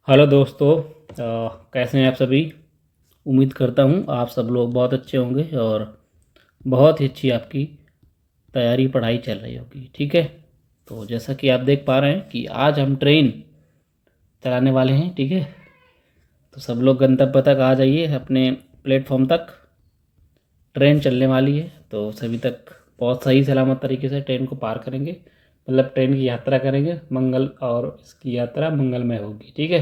Hello दोस्तों। कैसे हैं आप सभी। उम्मीद करता हूँ आप सब लोग बहुत अच्छे होंगे और बहुत ही अच्छी आपकी तैयारी पढ़ाई चल रही होगी। ठीक है, तो जैसा कि आप देख पा रहे हैं कि आज हम ट्रेन चलाने वाले हैं। ठीक है, तो सब लोग गंतव्य तक आ जाइए, अपने प्लेटफॉर्म तक। ट्रेन चलने वाली है तो सभी तक बहुत सही सलामत तरीके से ट्रेन को पार करेंगे, मतलब ट्रेन की यात्रा करेंगे मंगल, और इसकी यात्रा मंगलमय होगी। ठीक है,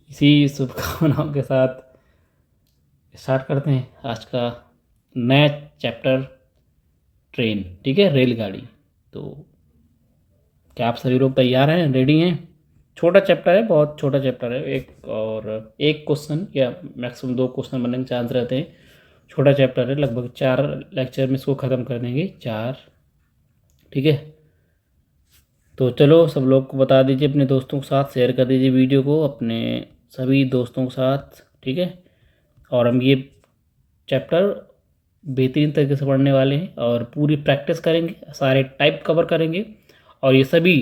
इसी शुभकामनाओं के साथ स्टार्ट करते हैं आज का नया चैप्टर, ट्रेन। ठीक है, रेलगाड़ी। तो क्या आप सभी लोग तैयार हैं, रेडी हैं? छोटा चैप्टर है, बहुत छोटा चैप्टर है। एक क्वेश्चन या मैक्सिमम दो क्वेश्चन बनने के चांस रहते हैं। छोटा चैप्टर है, लगभग 4 लेक्चर में इसको ख़त्म कर देंगे, 4। ठीक है, तो चलो सब लोग को बता दीजिए, अपने दोस्तों के साथ शेयर कर दीजिए वीडियो को अपने सभी दोस्तों के साथ। ठीक है, और हम ये चैप्टर बेहतरीन तरीके से पढ़ने वाले हैं और पूरी प्रैक्टिस करेंगे, सारे टाइप कवर करेंगे। और ये सभी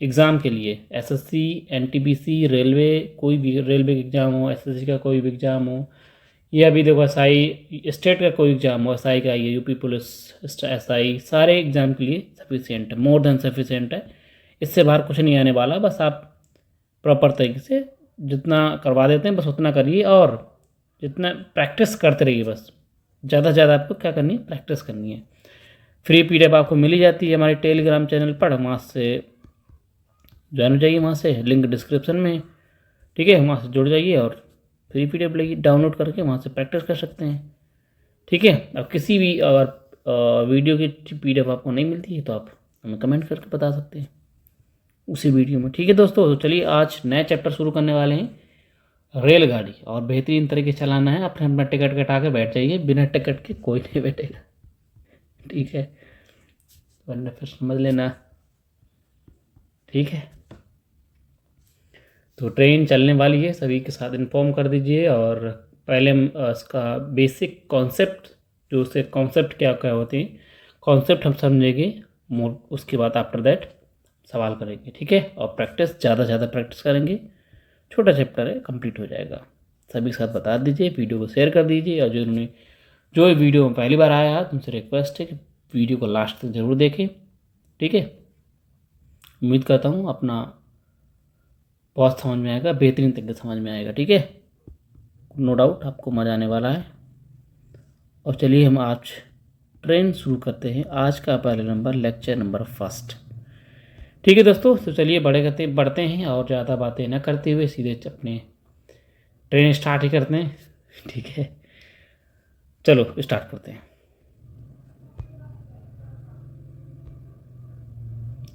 एग्ज़ाम के लिए, एसएससी, एनटीपीसी, रेलवे, कोई भी रेलवे एग्ज़ाम हो, एसएससी का कोई भी एग्ज़ाम हो, या भी देखो एसआई स्टेट का कोई एग्ज़ाम हो, एसआई का, ये यूपी पुलिस एसआई, सारे एग्ज़ाम के लिए सफिशिएंट है, मोर देन सफिशिएंट है। इससे बाहर कुछ नहीं आने वाला। बस आप प्रॉपर तरीके से जितना करवा देते हैं बस उतना करिए, और जितना प्रैक्टिस करते रहिए। बस ज़्यादा से ज़्यादा आपको क्या करनी है, प्रैक्टिस करनी है। फ्री पीडीएफ आपको मिल ही जाती है हमारे टेलीग्राम चैनल पर, वहाँ से ज्वाइन हो जाइए, वहाँ से लिंक डिस्क्रिप्शन में। ठीक है, वहाँ से जुड़ जाइए और फ्री पीडीएफ लेइए, डाउनलोड करके वहाँ से प्रैक्टिस कर सकते हैं। ठीक है, अब किसी भी अगर वीडियो की पीडीएफ आपको नहीं मिलती है तो आप हमें कमेंट करके बता सकते हैं उसी वीडियो में। ठीक है दोस्तों, तो चलिए आज नया चैप्टर शुरू करने वाले हैं, रेलगाड़ी। और बेहतरीन तरीके से चलाना है, अपने अपना टिकट कटा के बैठ जाइए, बिना टिकट के कोई नहीं बैठेगा। ठीक है, वरना फिर समझ लेना। ठीक है, तो ट्रेन चलने वाली है, सभी के साथ इन्फॉर्म कर दीजिए। और पहले हम इसका बेसिक कॉन्सेप्ट, जो उसके कॉन्सेप्ट क्या क्या होते हैं, कॉन्सेप्ट हम समझेंगे। मोर उसके बाद आफ्टर दैट सवाल करेंगे। ठीक है, और प्रैक्टिस ज़्यादा से ज़्यादा प्रैक्टिस करेंगे। छोटा चैप्टर है, कंप्लीट हो जाएगा। सभी के साथ बता दीजिए, वीडियो को शेयर कर दीजिए। और जो वीडियो में पहली बार आया है, तुमसे रिक्वेस्ट है कि वीडियो को लास्ट तक ज़रूर देखें। ठीक है, उम्मीद करता हूँ अपना बहुत समझ में आएगा, बेहतरीन तरीके से समझ में आएगा। ठीक है, नो डाउट आपको मज़ा आने वाला है। और चलिए हम आज ट्रेन शुरू करते हैं, आज का पहले नंबर, लेक्चर नंबर फर्स्ट। ठीक है दोस्तों, तो चलिए बढ़ते हैं, और ज़्यादा बातें न करते हुए सीधे अपने ट्रेन स्टार्ट ही करते हैं। ठीक है, चलो स्टार्ट करते हैं।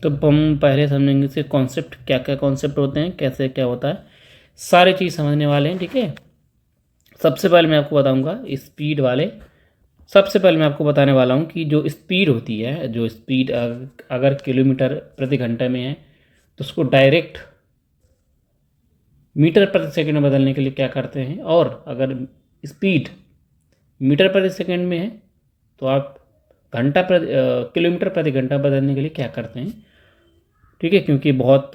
तो हम पहले समझेंगे इसके कॉन्सेप्ट, क्या क्या कॉन्सेप्ट होते हैं, कैसे क्या होता है, सारी चीज़ समझने वाले हैं। ठीक है, सबसे पहले मैं आपको बताऊंगा स्पीड वाले। सबसे पहले मैं आपको बताने वाला हूँ कि जो स्पीड होती है, जो स्पीड अगर किलोमीटर प्रति घंटे में है, तो उसको डायरेक्ट मीटर प्रति सेकंड में बदलने के लिए क्या करते हैं। और अगर स्पीड मीटर प्रति सेकंड में है तो आप किलोमीटर प्रति घंटा बदलने के लिए क्या करते हैं। ठीक है, क्योंकि बहुत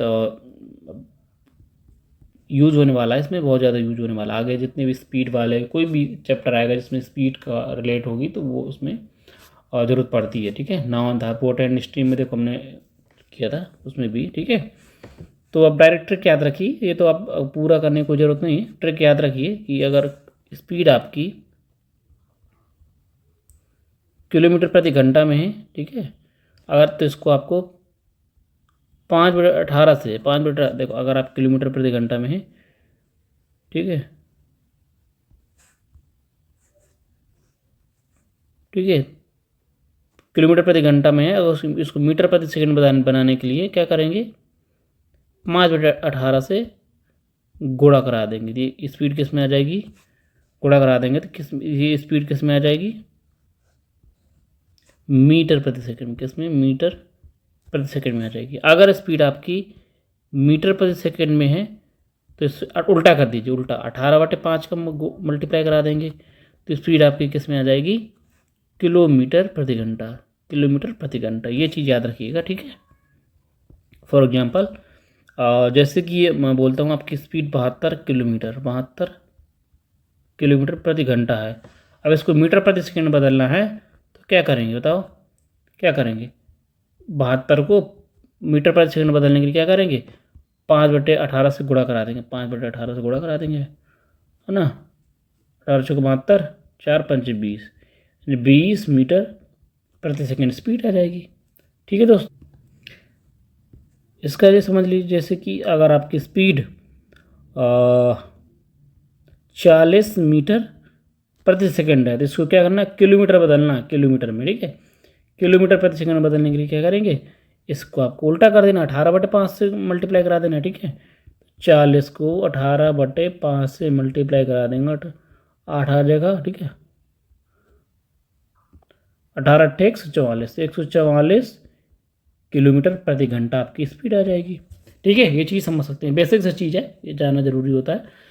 यूज़ होने वाला है, इसमें बहुत ज़्यादा यूज होने वाला है। आगे जितने भी स्पीड वाले कोई भी चैप्टर आएगा जिसमें स्पीड का रिलेट होगी तो वो उसमें ज़रूरत पड़ती है। ठीक है, नाउ था पोर्ट एंड स्ट्रीम में, देखो हमने किया था उसमें भी। ठीक है, तो अब डायरेक्ट ट्रिक याद रखिए, ये तो आप पूरा करने की कोई ज़रूरत नहीं है। ट्रिक याद रखिए कि अगर स्पीड आपकी किलोमीटर प्रति घंटा में है, ठीक है, अगर तो इसको आपको 5/18 से 5/, देखो अगर आप किलोमीटर प्रति घंटा में है, ठीक है, ठीक है, किलोमीटर प्रति घंटा में है, अगर इसको मीटर प्रति सेकंड बनाने के लिए क्या करेंगे, 5/18 से गुणा करा देंगे। ये स्पीड किस में आ जाएगी, गुणा करा देंगे तो ये स्पीड किस में आ जाएगी, मीटर प्रति सेकंड, किस में, मीटर प्रति सेकंड में आ जाएगी। अगर स्पीड आपकी मीटर प्रति सेकंड में है तो इस उल्टा कर दीजिए, उल्टा 18/5 का मल्टीप्लाई करा देंगे तो स्पीड आपकी किस में आ जाएगी, किलोमीटर प्रति घंटा, किलोमीटर प्रति घंटा। ये चीज़ याद रखिएगा। ठीक है, फॉर एग्जांपल जैसे कि ये मैं बोलता हूँ आपकी स्पीड 72 किलोमीटर प्रति घंटा है। अब इसको मीटर प्रति सेकंड बदलना है तो क्या करेंगे बताओ, क्या करेंगे? 72 को मीटर प्रति सेकंड बदलने के लिए क्या करेंगे? 5/18 से गुणा करा देंगे, 5/18 से गुणा करा देंगे, है ना। 1872, 4×5 = 20, 20 मीटर प्रति सेकंड स्पीड आ जाएगी। ठीक है दोस्त, इसका ये समझ लीजिए जैसे कि अगर आपकी स्पीड 40 मीटर प्रति सेकंड है तो इसको क्या करना है, किलोमीटर बदलना है किलोमीटर में। ठीक है, किलोमीटर प्रति सेकंड बदलने के लिए क्या करेंगे, इसको आपको उल्टा कर देना, 18/5 से मल्टीप्लाई करा देना। ठीक है, 40 को 18/5 से मल्टीप्लाई करा देंगे, 8 आ जाएगा। ठीक है, 18×8 = 144 किलोमीटर प्रति घंटा आपकी स्पीड आ जाएगी। ठीक है, ये चीज़ समझ सकते हैं, बेसिक सी चीज़ है, ये जानना ज़रूरी होता है।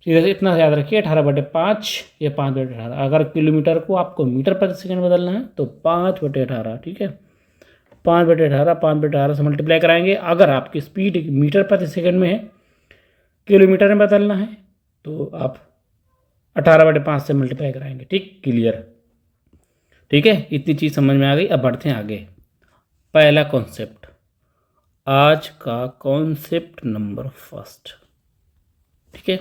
ठीक है, इतना याद रखिए, 18/5 या 5/18। अगर किलोमीटर को आपको मीटर प्रति सेकंड बदलना है तो 5/18। ठीक है, 5/18 से मल्टीप्लाई कराएंगे। अगर आपकी स्पीड मीटर प्रति सेकंड में है, किलोमीटर में बदलना है तो आप 18/5 से मल्टीप्लाई कराएंगे। ठीक, क्लियर? ठीक है, इतनी चीज़ समझ में आ गई। अब बढ़ते हैं आगे। पहला कॉन्सेप्ट, आज का कॉन्सेप्ट नंबर फर्स्ट। ठीक है,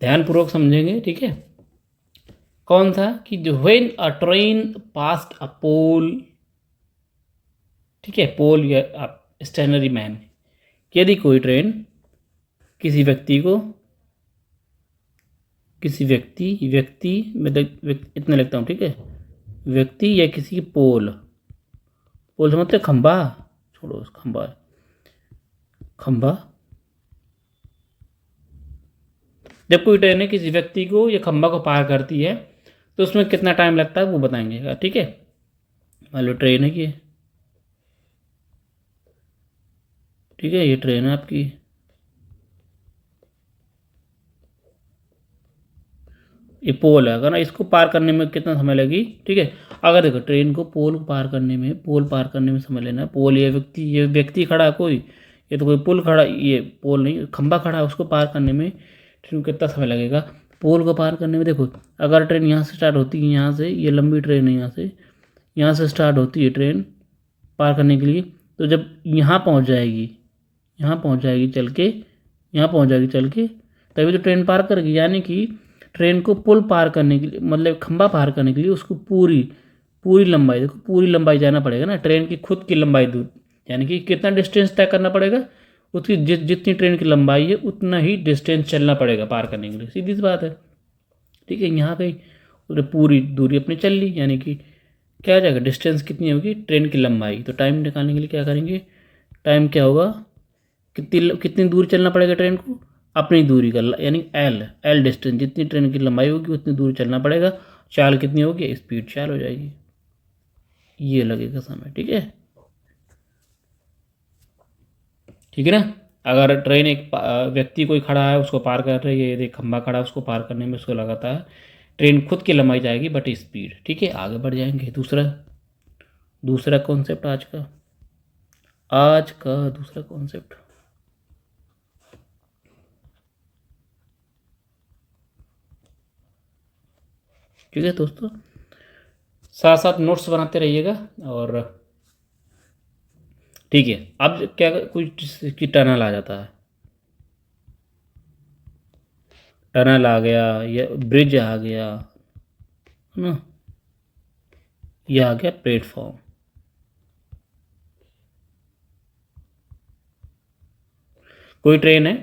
ध्यानपूर्वक समझेंगे। ठीक है, कौन सा कि जो व्हेन अ ट्रेन पास्ट अ पोल। ठीक है, पोल या स्टेशनरी मैन, यदि कोई ट्रेन किसी व्यक्ति को, किसी व्यक्ति मतलब इतना लिखता हूँ। ठीक है, व्यक्ति या किसी पोल, पोल समझते खंबा, छोड़ो खंबा है, खंबा। जब कोई ट्रेन है किसी व्यक्ति को या खंबा को पार करती है तो उसमें कितना टाइम लगता है वो बताएंगे। ठीक है, मान लो ट्रेन है कि, ठीक है, ये ट्रेन है आपकी, ये पोल है। अगर ना इसको पार करने में कितना समय लगी। ठीक है, अगर देखो ट्रेन को पोल पार करने में, पोल पार करने में समय लेना, पोल ये व्यक्ति खड़ा है कोई, ये तो कोई पुल खड़ा, ये पोल नहीं, खंबा खड़ा है, उसको पार करने में ट्रेन को कितना समय लगेगा। पोल को पार करने में देखो, अगर ट्रेन यहाँ से स्टार्ट होती है, यहाँ से, ये लंबी ट्रेन है, यहाँ से स्टार्ट होती है ट्रेन पार करने के लिए, तो जब यहाँ पहुँच जाएगी, यहाँ पहुँच जाएगी चल के, यहाँ पहुँच जाएगी चल के, तभी तो ट्रेन पार करेगी। यानी कि ट्रेन को पुल पार करने के लिए, मतलब खंबा पार करने के लिए, उसको पूरी पूरी लंबाई, देखो पूरी लंबाई जाना पड़ेगा ना, ट्रेन की खुद की लंबाई दूर, यानी कि कितना डिस्टेंस तय करना पड़ेगा, उसकी जितनी ट्रेन की लंबाई है उतना ही डिस्टेंस चलना पड़ेगा पार करने के लिए, सीधी सी बात है। ठीक है, यहाँ पे पूरी दूरी अपनी चल ली, यानी कि क्या हो जाएगा, डिस्टेंस कितनी होगी, ट्रेन की लंबाई। तो टाइम निकालने के लिए क्या करेंगे, टाइम क्या होगा, कितनी दूर चलना पड़ेगा ट्रेन को, अपनी दूरी का, यानी एल डिस्टेंस, जितनी ट्रेन की लंबाई होगी उतनी दूर चलना पड़ेगा। चाल कितनी होगी, स्पीड चाल हो जाएगी, ये लगेगा समय। ठीक है, ठीक है ना। अगर ट्रेन एक व्यक्ति कोई खड़ा है उसको पार कर रही है, एक खंबा खड़ा है उसको पार करने में उसको लगाता है, ट्रेन खुद की लंबाई जाएगी बट स्पीड। ठीक है, आगे बढ़ जाएंगे। दूसरा कॉन्सेप्ट आज का दूसरा कॉन्सेप्ट, ठीक है दोस्तों, साथ साथ नोट्स बनाते रहिएगा। और ठीक है, अब क्या कुछ की टनल आ जाता है, टनल आ गया या ब्रिज आ गया, है ना, ये आ गया प्लेटफॉर्म। कोई ट्रेन है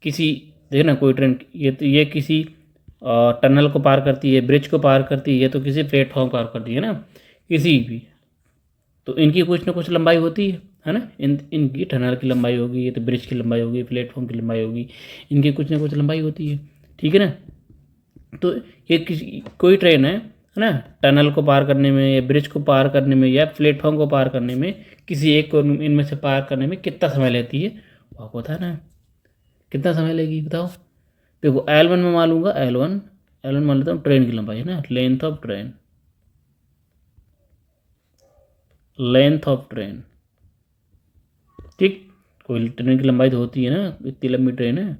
किसी, देखना कोई ट्रेन, ये किसी टनल को पार करती है, ब्रिज को पार करती है, तो किसी प्लेटफॉर्म पार करती है ना, किसी भी, तो इनकी कुछ ना कुछ लंबाई होती है ना, इनकी टनल की लंबाई होगी, ये तो ब्रिज की लंबाई होगी, प्लेटफॉर्म की लंबाई होगी, इनकी कुछ ना कुछ लंबाई होती है। ठीक है ना, तो ये किसी कोई ट्रेन है ना, टनल को पार करने में या ब्रिज को पार करने में या प्लेटफॉर्म को पार करने में, किसी एक को इनमें से पार करने में कितना समय लेती है, वो आपको बताना है, कितना समय लेगी बताओ। देखो L1 में मान लूँगा, L1 मान लेता हूँ, ट्रेन की लंबाई है ना, लेंथ ऑफ ट्रेन, ठीक। कोई ट्रेन की लंबाई तो होती है ना, इतनी लंबी ट्रेन है।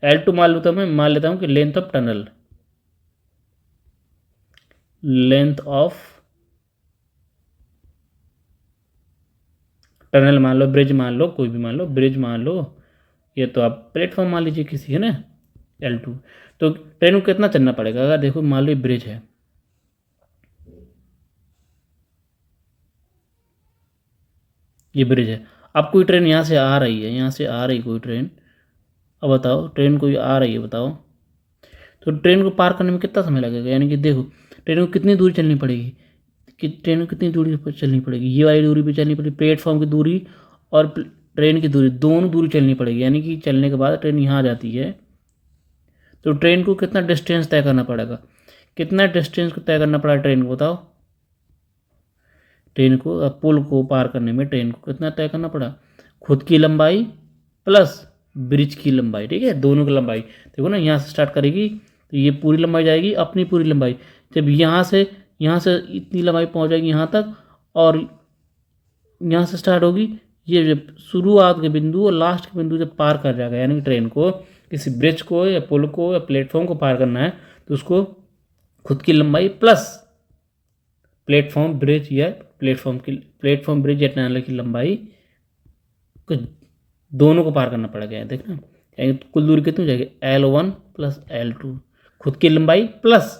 L2 मान लेता हूँ कि length of tunnel, length of tunnel मान लो, ब्रिज मान लो, कोई भी मान लो, ब्रिज मान लो, ये तो आप प्लेटफॉर्म मान लीजिए किसी, है ना, L2। तो ट्रेन को कितना चलना पड़ेगा, अगर देखो मान लो ये ब्रिज है, ये ब्रिज है। अब कोई ट्रेन यहाँ से आ रही है, यहाँ से आ रही कोई ट्रेन, अब बताओ ट्रेन कोई आ रही है, बताओ, तो ट्रेन को पार करने में कितना समय लगेगा, यानी कि देखो ट्रेन को कितनी दूरी चलनी पड़ेगी, कि ट्रेन को कितनी दूरी पर चलनी पड़ेगी, ये वाली दूरी पे चलनी पड़ेगी, प्लेटफॉर्म की दूरी और ट्रेन की दूरी, दोनों दूरी चलनी पड़ेगी, यानी कि चलने के बाद ट्रेन यहाँ आ जाती है, तो ट्रेन को कितना डिस्टेंस तय करना पड़ेगा, कितना डिस्टेंस को तय करना पड़ा ट्रेन को, बताओ। ट्रेन को पुल को पार करने में ट्रेन को कितना तय करना पड़ा, खुद की लंबाई प्लस ब्रिज की लंबाई, ठीक है, दोनों की लंबाई। देखो ना, यहाँ से स्टार्ट करेगी तो ये पूरी लंबाई जाएगी, अपनी पूरी लंबाई, जब यहाँ से इतनी लंबाई पहुँच जाएगी यहाँ तक, और यहाँ से स्टार्ट होगी, ये जब शुरुआत के बिंदु और लास्ट के बिंदु जब पार कर जाएगा, यानी कि ट्रेन को किसी ब्रिज को या पुल को या प्लेटफॉर्म को पार करना है, तो उसको खुद की लंबाई प्लस प्लेटफॉर्म ब्रिज या टनल की लंबाई को, दोनों को पार करना पड़ेगा। देखना कुल दूरी कितनी हो जाएगी, L1 प्लस L2, खुद की लंबाई प्लस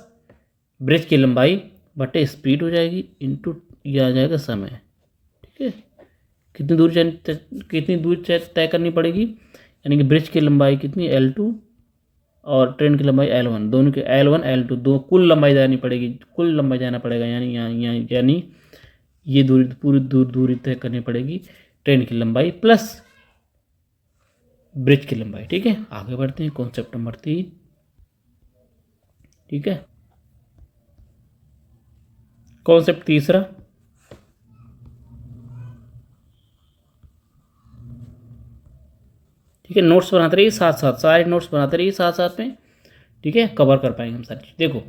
ब्रिज की लंबाई बटे स्पीड हो जाएगी, इंटू ये आ जाएगा समय, ठीक है। कितनी दूरी तय करनी पड़ेगी, यानी कि ब्रिज की लंबाई कितनी, L2 और ट्रेन की लंबाई L1, दोनों की L1 L2 दो कुल लंबाई जानी पड़ेगी, कुल लंबाई जाना पड़ेगा, यानी ये दूरी पूरी दूरी तय करनी पड़ेगी, ट्रेन की लंबाई प्लस ब्रिज की लंबाई, ठीक है। आगे बढ़ते हैं, कॉन्सेप्ट नंबर 3, ठीक है। कॉन्सेप्ट तीसरा, ठीक है, नोट्स बनाते रहिए साथ साथ, सारे नोट्स बनाते रहिए साथ साथ में, ठीक है, कवर कर पाएंगे हम सारी चीज़। देखो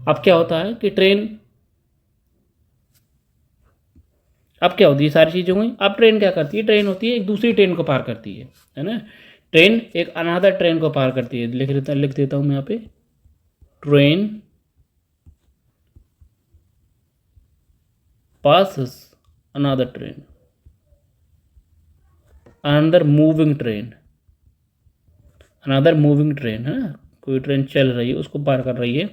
अब क्या होता है कि अब क्या होती है, सारी चीज़ें हुई, अब ट्रेन क्या करती है, ट्रेन होती है एक दूसरी ट्रेन को पार करती है ना, ट्रेन एक अनदर ट्रेन को पार करती है, लिख देता हूँ मैं यहाँ पे, train passes another train, another moving train है ना, कोई ट्रेन चल रही है उसको पार कर रही है।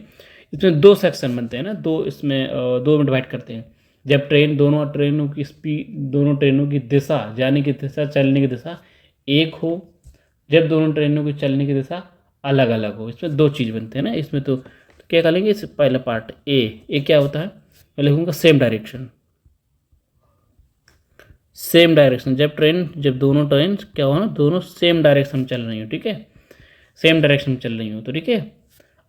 इसमें दो सेक्शन बनते हैं ना, दो में डिवाइड करते हैं, जब दोनों ट्रेनों की दिशा, जाने की दिशा, चलने की दिशा एक हो, जब दोनों ट्रेनों की चलने की दिशा अलग अलग हो, इसमें दो चीज़ बनते हैं ना। इसमें तो क्या करेंगे, इस पहला पार्ट ए क्या होता है, मैं लिखूँगा सेम डायरेक्शन, जब दोनों ट्रेन क्या हो ना, दोनों सेम डायरेक्शन में चल रही हो, ठीक है, सेम डायरेक्शन में चल रही हो, तो ठीक है।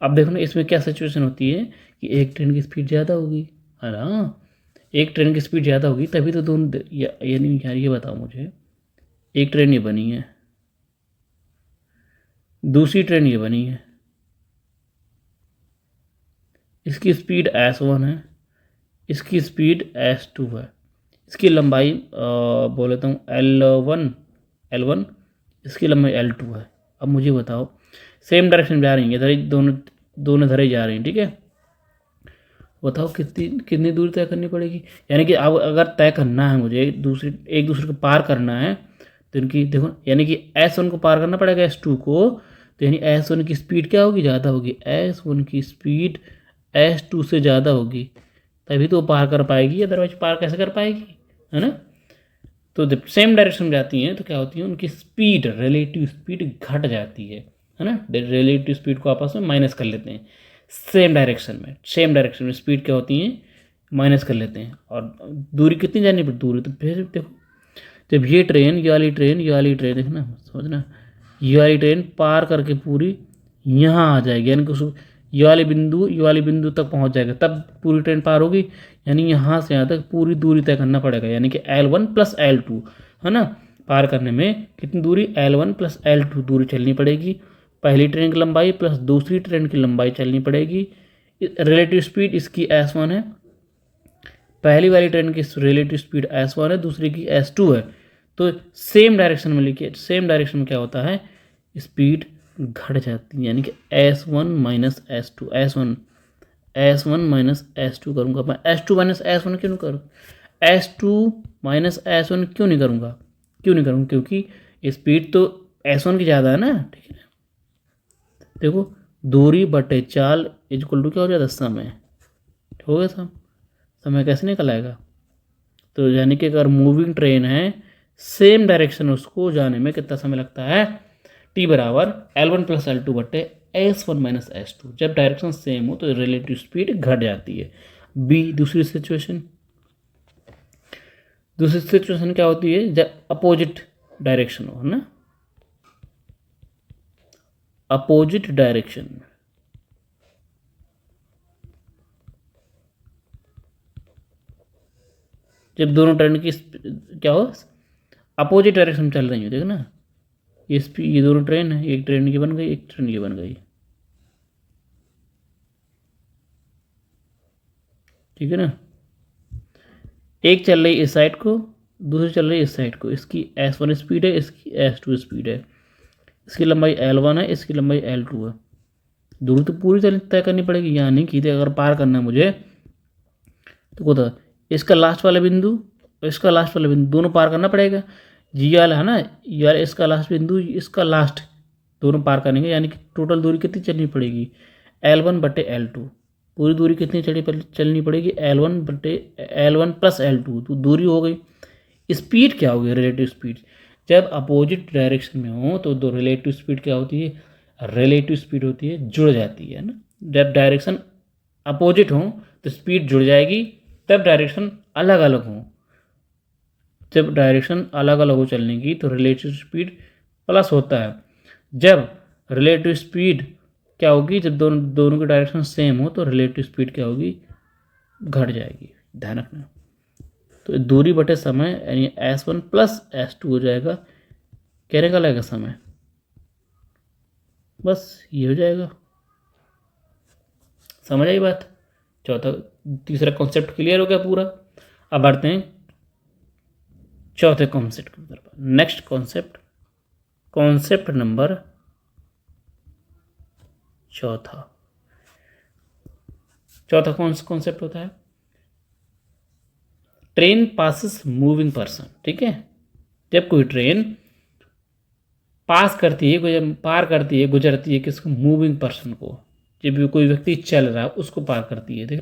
अब देखो ना, इसमें क्या सिचुएशन होती है कि एक ट्रेन की स्पीड ज़्यादा होगी, है ना, एक ट्रेन की स्पीड ज़्यादा होगी, तभी तो दोनों, यानी यार ये बताओ मुझे, एक ट्रेन ये बनी है, दूसरी ट्रेन ये बनी है, इसकी स्पीड S1 है, इसकी स्पीड S2 है, इसकी लंबाई बोल लेता हूँ L1, इसकी लंबाई L2 है। अब मुझे बताओ, सेम डायरेक्शन जा रही है, इधर दोनों इधर ही जा रही हैं, ठीक है, बताओ कितनी दूरी तय करनी पड़ेगी, यानी कि अब अगर तय करना है मुझे एक दूसरे को पार करना है, तो इनकी देखो, यानी कि S1 को पार करना पड़ेगा S2 को, तो यानी S1 की स्पीड क्या होगी, ज़्यादा होगी, S1 की स्पीड S2 से ज़्यादा होगी, तभी तो पार कर पाएगी, अदरवाइज पार कैसे कर पाएगी, है ना। तो जब सेम डायरेक्शन में जाती हैं तो क्या होती है, उनकी स्पीड, रिलेटिव स्पीड घट जाती है ना, रिलेटिव स्पीड को आपस में माइनस कर लेते हैं, सेम डायरेक्शन में स्पीड क्या होती है, माइनस कर लेते हैं, और दूरी कितनी जानी पड़ती, दूरी तो फिर देखो, जब ये वाली ट्रेन देखना, समझना, ये वाली ट्रेन पार करके पूरी यहाँ आ जाएगी, यानी कि ये वाले बिंदु तक पहुँच जाएगा, तब पूरी ट्रेन पार होगी, यानी यहाँ से यहाँ तक पूरी दूरी तय करना पड़ेगा, यानी कि L1 प्लस L2, है ना, पार करने में कितनी दूरी, L1 प्लस L2 दूरी चलनी पड़ेगी, पहली ट्रेन की लंबाई प्लस दूसरी ट्रेन की लंबाई चलनी पड़ेगी। रिलेटिव स्पीड इसकी S1 है, पहली वाली ट्रेन की रिलेटिव स्पीड S1 है, दूसरी की S2 है, तो सेम डायरेक्शन में लिखिए, सेम डायरेक्शन में क्या होता है, स्पीड घट जाती है, यानी कि S1 minus S2, S1 minus S2 करूँगा मैं, S2 माइनस S1 क्यों नहीं करूँ, S2 माइनस S1 क्यों नहीं करूँगा, क्योंकि स्पीड तो S1 की ज़्यादा है ना, ठीक है। देखो दूरी बटे चाल इक्वल टू क्या हो जाता है, समय, हो गया समय कैसे निकल आएगा। तो यानी कि अगर मूविंग ट्रेन है, सेम डायरेक्शन उसको जाने में कितना समय लगता है, T बराबर L1 प्लस L2 बटे S1 माइनस S2। जब डायरेक्शन सेम हो तो रिलेटिव स्पीड घट जाती है। बी दूसरी सिचुएशन क्या होती है, जब अपोजिट डायरेक्शन हो, है ना, अपोजिट डायरेक्शन, जब दोनों ट्रेन की क्या हो, अपोजिट डायरेक्शन में चल रही हो, देखो ना, ये दोनों ट्रेन है, एक ट्रेन की बन गई, एक ट्रेन की बन गई, ठीक है ना। एक चल रही इस साइड को, दूसरी चल रही इस साइड को, इसकी S1 स्पीड है, इसकी S2 स्पीड है, इसकी लंबाई L1 है, इसकी लंबाई L2 है। दूरी तो पूरी तय करनी पड़ेगी, यानी कि अगर पार करना है मुझे तो खुद इसका लास्ट वाला बिंदु और इसका लास्ट वाला बिंदु दोनों पार करना पड़ेगा। जी वाला है ना, ये वाला इसका लास्ट बिंदु, इसका लास्ट, दोनों पार करने के, यानी कि टोटल दूरी कितनी चलनी पड़ेगी, L1 बटे L2। पूरी दूरी कितनी चलनी पड़ेगी, L1 प्लस L2, तो दूरी हो गई। स्पीड क्या होगी, रिलेटिव स्पीड, जब अपोजिट डायरेक्शन में हो तो दो रिलेटिव स्पीड क्या होती है, रिलेटिव स्पीड होती है, जुड़ जाती है ना। जब डायरेक्शन अपोजिट हो तो स्पीड जुड़ जाएगी, तब डायरेक्शन अलग अलग हो, जब डायरेक्शन अलग अलग हो चलने की तो रिलेटिव स्पीड प्लस होता है। जब रिलेटिव स्पीड क्या होगी, जब दोनों की डायरेक्शन सेम हो तो रिलेटिव स्पीड क्या होगी, घट जाएगी, ध्यान रखना। तो दूरी बटे समय यानी S1 प्लस S2 हो जाएगा, कहने का लगेगा समय, बस ये हो जाएगा, समझ आई बात। तीसरा कॉन्सेप्ट क्लियर हो गया पूरा। अब बढ़ते हैं चौथे कॉन्सेप्ट की तरफ। नेक्स्ट कॉन्सेप्ट नंबर चौथा कौन सा कॉन्सेप्ट होता है, ट्रेन पासिस मूविंग पर्सन, ठीक है। जब कोई ट्रेन पार करती है, गुजरती है किसको, मूविंग पर्सन को, जब भी कोई व्यक्ति चल रहा है उसको पार करती है,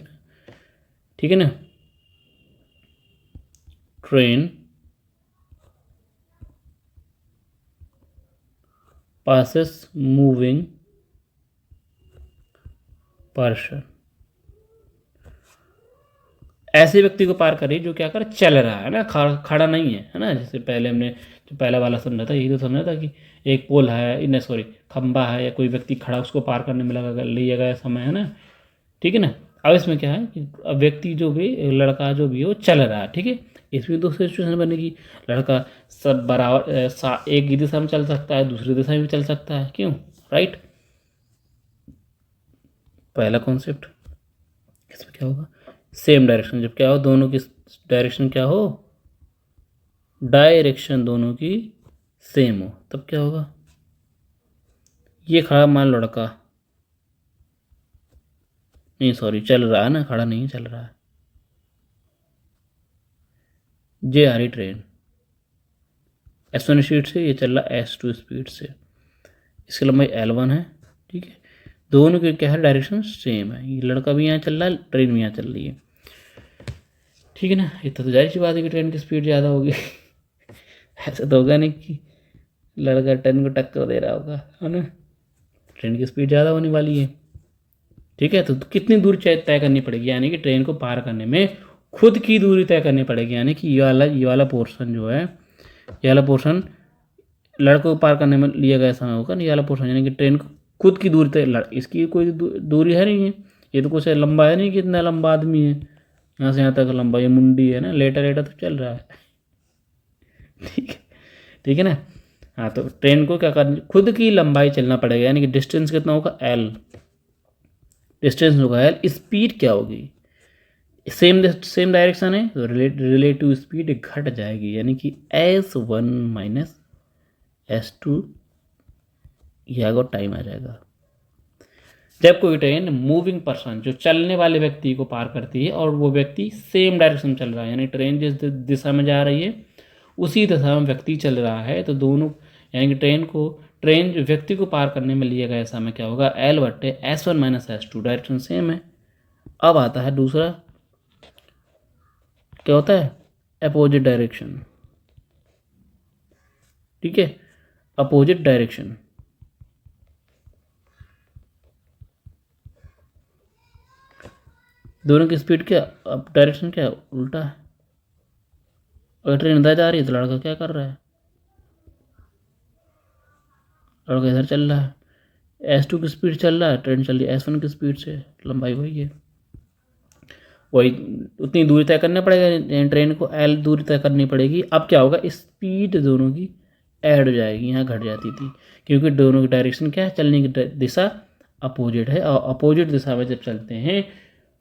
ठीक है ना। ट्रेन पासिस मूविंग पर्सन, ऐसे व्यक्ति को पार करिए जो क्या कर चल रहा है ना, खड़ा नहीं है ना। जैसे पहले हमने जो पहला वाला समझा था, यही तो समझा था कि एक पोल है, नहीं सॉरी, खंबा है या कोई व्यक्ति खड़ा, उसको पार करने में लिया गया समय है ना, ठीक है ना। अब इसमें क्या है कि अब व्यक्ति जो भी, लड़का जो भी है वो चल रहा है, ठीक है। इसमें दो सिचुएशन बनेगी, लड़का सब बराबर एक ही दिशा में चल सकता है, दूसरी दिशा में भी चल सकता है, क्यों, राइट। पहला कॉन्सेप्ट, इसमें क्या होगा, सेम डायरेक्शन, जब क्या हो, दोनों की डायरेक्शन क्या हो, डायरेक्शन दोनों की सेम हो, तब क्या होगा, ये खड़ा मान लड़का, नहीं सॉरी चल रहा है ना, खड़ा नहीं चल रहा है, ये आ रही ट्रेन S1 स्पीड से, ये चल रहा S2 स्पीड से, इसकी लंबाई L1 है, ठीक है। दोनों की क्या है, डायरेक्शन सेम है, ये लड़का भी यहाँ चल रहा है, ट्रेन भी यहाँ चल रही है, ठीक है ना। इतना तो जाहिर सी बात है कि ट्रेन की स्पीड ज़्यादा होगी ऐसा तो होगा नहीं कि लड़का ट्रेन को टक्कर दे रहा होगा, है ना। ट्रेन की स्पीड ज़्यादा होने वाली है, ठीक है। तो कितनी दूर तय करनी पड़ेगी, यानी कि ट्रेन को पार करने में खुद की दूरी तय करनी पड़ेगी, यानी कि ये वाला पोर्शन जो है, ये वाला पोर्शन लड़कों को पार करने में लिया गया समय होगा, ये वाला पोर्शन, यानी कि ट्रेन को खुद की दूरी तय, इसकी कोई दूरी है नहीं है, ये तो कुछ लंबा है नहीं कि इतना लंबा आदमी है, यहाँ से यहाँ तक लंबा, ये मुंडी है ना, लेटा तो चल रहा है ठीक है ना। हाँ, तो ट्रेन को क्या करना, खुद की लंबाई चलना पड़ेगा, यानी कि डिस्टेंस कितना होगा, L, डिस्टेंस होगा L, स्पीड क्या होगी, सेम डायरेक्शन है तो रिलेटिव स्पीड घट जाएगी, यानी कि S1 माइनस S2 यह टाइम आ जाएगा। जब कोई ट्रेन मूविंग पर्सन जो चलने वाले व्यक्ति को पार करती है और वो व्यक्ति सेम डायरेक्शन में चल रहा है, यानी ट्रेन जिस दिशा में जा रही है उसी दिशा में व्यक्ति चल रहा है, तो दोनों यानी कि ट्रेन जो व्यक्ति को पार करने में लिया गया समय क्या होगा, L/S1 minus S2, direction same है। अब आता है दूसरा, क्या होता है, अपोजिट डायरेक्शन। ठीक है, अपोजिट डायरेक्शन दोनों की स्पीड क्या, अब डायरेक्शन क्या उल्टा है। अगर ट्रेन इधर जा रही है तो लड़का क्या कर रहा है, लड़का इधर चल रहा है। S2 की स्पीड चल रहा है, ट्रेन चल रही है S1 की स्पीड से, लंबाई वही है, वही उतनी दूरी तय करना पड़ेगा, ट्रेन को L दूरी तय करनी पड़ेगी। अब क्या होगा, स्पीड दोनों की ऐड हो जाएगी, यहाँ घट जाती थी क्योंकि दोनों की डायरेक्शन क्या है, चलने की दिशा अपोजिट है। और अपोजिट दिशा में जब चलते हैं,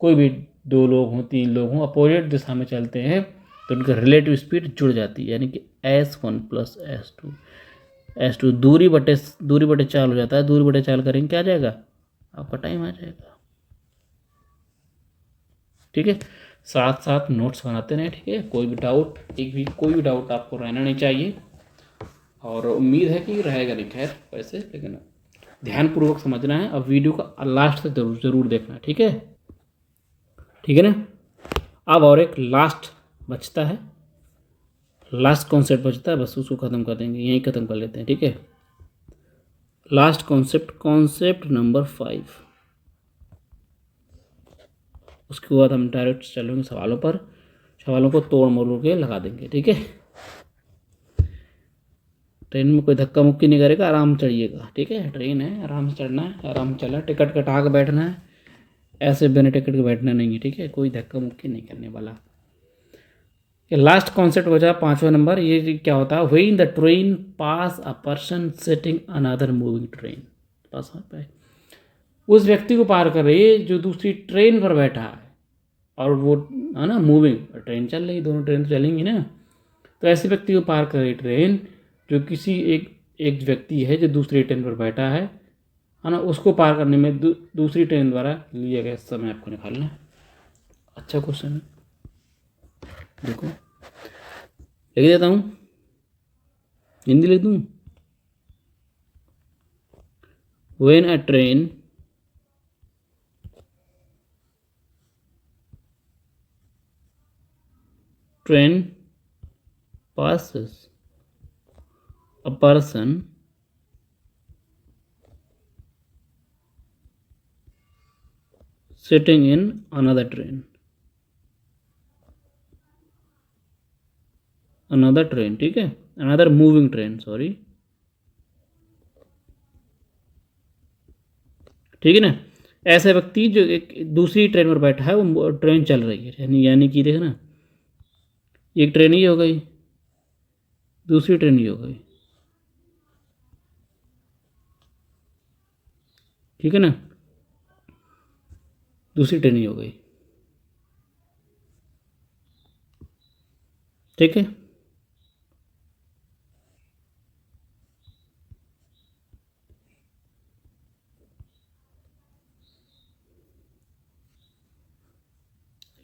कोई भी दो लोग हों तीन लोग हों, अपोजिट दिशा में चलते हैं तो उनकी रिलेटिव स्पीड जुड़ जाती है, यानी कि S1 प्लस S2 दूरी बटे चाल हो जाता है। दूरी बटे चाल करेंगे क्या आ जाएगा, आपका टाइम आ जाएगा। ठीक है, साथ साथ नोट्स बनाते रहें। ठीक है, कोई भी डाउट आपको रहना नहीं चाहिए, और उम्मीद है कि रहेगा नहीं खैर वैसे, लेकिन ध्यानपूर्वक समझना है। अब वीडियो का लास्ट तक जरूर देखना है। ठीक है ना। अब और एक लास्ट बचता है, लास्ट कॉन्सेप्ट बचता है, बस उसको ख़त्म कर देंगे, यहीं ख़त्म कर लेते हैं। ठीक है, लास्ट कॉन्सेप्ट नंबर 5। उसके बाद हम डायरेक्ट चलेंगे सवालों को तोड़ मरोड़ के लगा देंगे। ठीक है, ट्रेन में कोई धक्का मुक्की नहीं करेगा, आराम चढ़िएगा। ठीक है, ट्रेन है, आराम से चढ़ना है, आराम से चलना है, टिकट कटा के बैठना है, ऐसे बिना टिकट के बैठना नहीं है। ठीक है, कोई धक्का मुक्की नहीं करने वाला। लास्ट कॉन्सेप्ट बचा 5वां नंबर, ये क्या होता है, when the train pass a person sitting another moving train, pass उस व्यक्ति को पार कर रही है जो दूसरी ट्रेन पर बैठा है, और वो है ना मूविंग, ट्रेन चल रही, दोनों ट्रेन तो चलेंगी ना, तो ऐसे व्यक्ति को पार कर रही ट्रेन जो किसी एक व्यक्ति है जो दूसरी ट्रेन पर बैठा है ना, उसको पार करने में दूसरी ट्रेन द्वारा लिया गया समय आपको निकालना है। अच्छा क्वेश्चन है, देखो लिख देता हूँ, हिंदी लिख दूँ। When a train passes a person sitting in another train, ठीक है, another moving train, सॉरी, ठीक है ना। ऐसा व्यक्ति जो एक दूसरी ट्रेन पर बैठा है, वो ट्रेन चल रही है, यानी कि देखना, एक ट्रेन ही हो गई, दूसरी ट्रेन ही हो गई, ठीक है ना, दूसरी ट्रेन ही हो गई। ठीक है,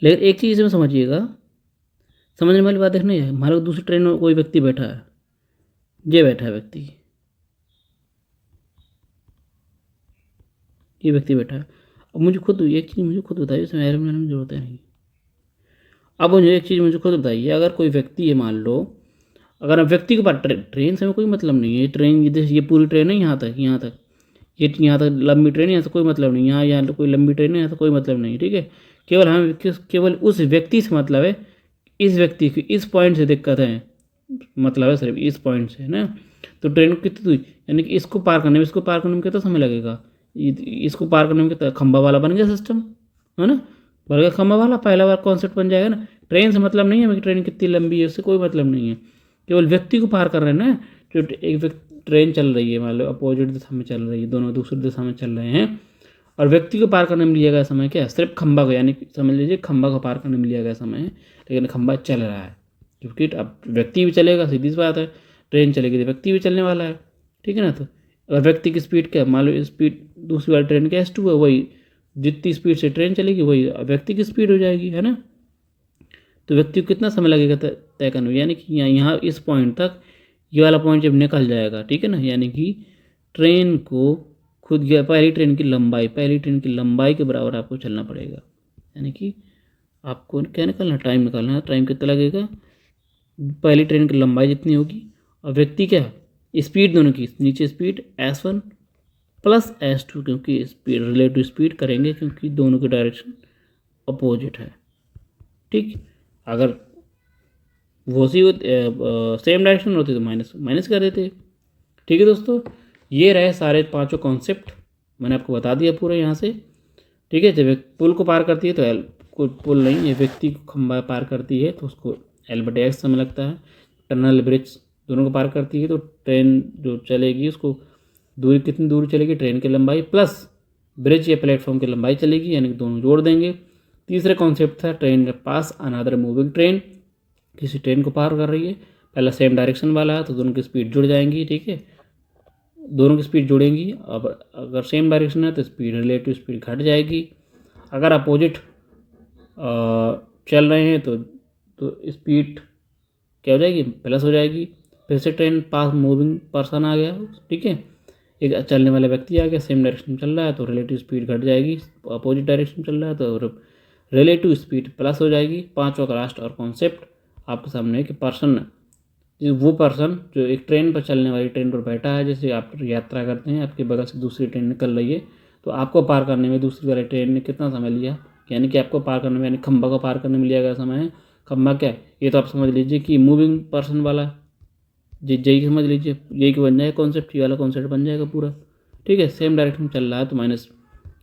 लेकिन एक चीज़ में समझिएगा, समझने वाली बात देखना है, हमारे दूसरी ट्रेन में कोई व्यक्ति बैठा है, ये बैठा है व्यक्ति, ये व्यक्ति बैठा है। अब मुझे खुद एक चीज़ मुझे खुद बताइए, इसमें एरर में जरूरत है नहीं। अब मुझे एक चीज़ मुझे खुद बताइए, अगर कोई व्यक्ति है, मान लो अगर व्यक्ति के पास ट्रेन से कोई मतलब नहीं है, ट्रेन ये पूरी ट्रेन है यहाँ तक ये यहाँ तक लंबी ट्रेन है, यहाँ से कोई मतलब नहीं, यहाँ तो कोई लंबी ट्रेन है, यहाँ से कोई मतलब नहीं। ठीक है, केवल उस व्यक्ति से मतलब है, इस व्यक्ति की इस पॉइंट से दिक्कत है, मतलब है सिर्फ इस पॉइंट से ना। तो ट्रेन को कितनी दूरी, यानी कि इसको पार करने में कितना समय लगेगा, इसको पार करने में कितना, खंभा वाला बन गया सिस्टम, है ना, बन गया खंभा वाला, पहला बार कॉन्सेप्ट बन जाएगा ना। ट्रेन से मतलब नहीं है हमें, ट्रेन कितनी लंबी है उससे कोई मतलब नहीं है, केवल व्यक्ति को पार कर रहे हैं ना। जो एक ट्रेन चल रही है, मान लो अपोजिट दिशा में चल रही है, दोनों दूसरी दिशा में चल रहे हैं, और व्यक्ति को पार करने में लिया गया समय क्या है, सिर्फ खंभा को, यानी समझ लीजिए खंभा को पार करने में लिया गया समय है, लेकिन खंभा चल रहा है, क्योंकि अब व्यक्ति भी चलेगा, सीधी सी बात है, ट्रेन चलेगी तो व्यक्ति भी चलने वाला है, ठीक है ना। तो अगर व्यक्ति की स्पीड क्या, मान लो स्पीड दूसरी वाली ट्रेन की S2 है, वही जितनी स्पीड से ट्रेन चलेगी वही व्यक्ति की स्पीड हो जाएगी, है ना। तो व्यक्ति को कितना समय लगेगा तय करने में, यानी कि यहाँ इस पॉइंट तक, ये वाला पॉइंट जब निकल जाएगा, ठीक है ना, यानी कि ट्रेन को खुद गया पहली ट्रेन की लंबाई के बराबर आपको चलना पड़ेगा, यानी कि आपको क्या निकालना, टाइम निकालना है। टाइम कितना लगेगा, पहली ट्रेन की लंबाई जितनी होगी, और व्यक्ति क्या, स्पीड दोनों की, नीचे स्पीड S1 प्लस S2, क्योंकि स्पीड रिलेटिव स्पीड करेंगे क्योंकि दोनों की डायरेक्शन अपोजिट है, ठीक। अगर वो सी सेम डायरेक्शन होती तो माइनस माइनस कर देते, ठीक है दोस्तों। ये रहे सारे पांचों कॉन्सेप्ट, मैंने आपको बता दिया पूरा यहाँ से, ठीक है। जब एक पुल को पार करती है तो एल, कोई पुल नहीं, ये व्यक्ति को खंभा पार करती है तो उसको L/X समय लगता है। टनल ब्रिज दोनों को पार करती है तो ट्रेन जो चलेगी उसको दूरी, कितनी दूरी चलेगी, ट्रेन की लंबाई प्लस ब्रिज या प्लेटफॉर्म की लंबाई चलेगी, यानी कि दोनों जोड़ देंगे। तीसरा कॉन्सेप्ट था ट्रेन के पास अनदर मूविंग ट्रेन, किसी ट्रेन को पार कर रही है, पहला सेम डायरेक्शन वाला है तो दोनों की स्पीड जुड़ जाएंगी, ठीक है, दोनों की स्पीड जुड़ेंगी। अब अगर सेम डायरेक्शन है तो स्पीड रिलेटिव स्पीड घट जाएगी, अगर अपोजिट चल रहे हैं तो स्पीड क्या हो जाएगी, प्लस हो जाएगी। फिर से ट्रेन पास मूविंग पर्सन आ गया, ठीक है, एक चलने वाला व्यक्ति आ गया, सेम डायरेक्शन चल रहा है तो रिलेटिव स्पीड घट जाएगी, अपोजिट डायरेक्शन चल रहा है तो रिलेटिव स्पीड प्लस हो जाएगी। पांचवा का लास्ट और कॉन्सेप्ट आपके सामने है कि पर्सन, वो पर्सन जो एक ट्रेन पर चलने वाली ट्रेन पर बैठा है, जैसे आप यात्रा करते हैं, आपके बगल से दूसरी ट्रेन निकल रही है तो आपको पार करने में दूसरी वाली ट्रेन ने कितना समय लिया, यानी कि आपको पार करने में, यानी खंभा को पार करने में लिया गया समय है। खंभा क्या है, ये तो आप समझ लीजिए कि मूविंग पर्सन वाला, यही समझ लीजिए, यही बन जाएगा कॉन्सेप्ट, ये वाला कॉन्सेप्ट बन जाएगा पूरा, ठीक है। सेम डायरेक्शन चल रहा है तो माइनस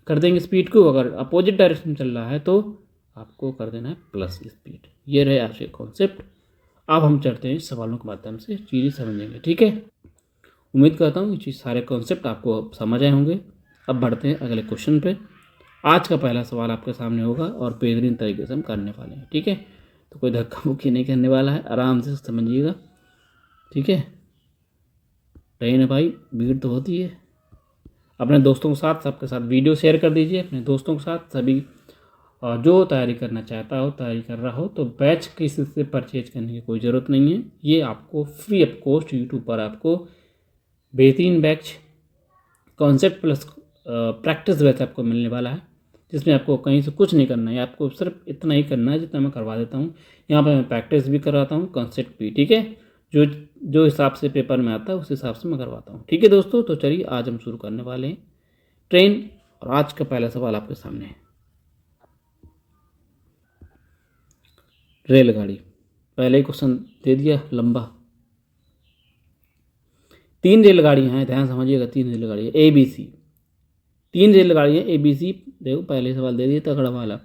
कर देंगे स्पीड को, अगर अपोजिट डायरेक्शन चल रहा है तो आपको कर देना है प्लस स्पीड। ये रहे आपके कॉन्सेप्ट। अब हम चलते हैं सवालों के माध्यम से चीज़ें समझेंगे, ठीक है। उम्मीद करता हूँ कि सारे कॉन्सेप्ट आपको समझ आए होंगे। अब बढ़ते हैं अगले क्वेश्चन पे। आज का पहला सवाल आपके सामने होगा और बेहतरीन तरीके से हम करने वाले हैं, ठीक है। तो कोई धक्का मुक्की नहीं करने वाला है, आराम से समझिएगा, ठीक है। ट्रेन है भाई, भीड़ तो होती है। अपने दोस्तों के साथ, सबके साथ वीडियो शेयर कर दीजिए, अपने दोस्तों के साथ, सभी जो तैयारी करना चाहता हो, तैयारी कर रहा हो, तो बैच किसी से परचेज करने की कोई ज़रूरत नहीं है। ये आपको फ्री ऑफ कॉस्ट यूट्यूब पर आपको बेहतरीन batch concept plus practice batch आपको मिलने वाला है, जिसमें आपको कहीं से कुछ नहीं करना है, आपको सिर्फ इतना ही करना है जितना मैं करवा देता हूँ। यहाँ पर मैं प्रैक्टिस भी करवाता हूँ, कॉन्सेप्ट भी, ठीक है। जो हिसाब से पेपर में आता है उस हिसाब से मैं करवाता हूँ, ठीक है दोस्तों। तो चलिए आज हम शुरू करने वाले हैं ट्रेन, और आज का पहला सवाल आपके सामने है रेलगाड़ी। पहले ही क्वेश्चन दे दिया लंबा। 3 रेलगाड़ियाँ हैं, ध्यान समझिएगा, 3 रेलगाड़ियाँ ABC, 3 रेलगाड़ियाँ ABC, देखो पहले सवाल दे दिया तगड़ा वाला।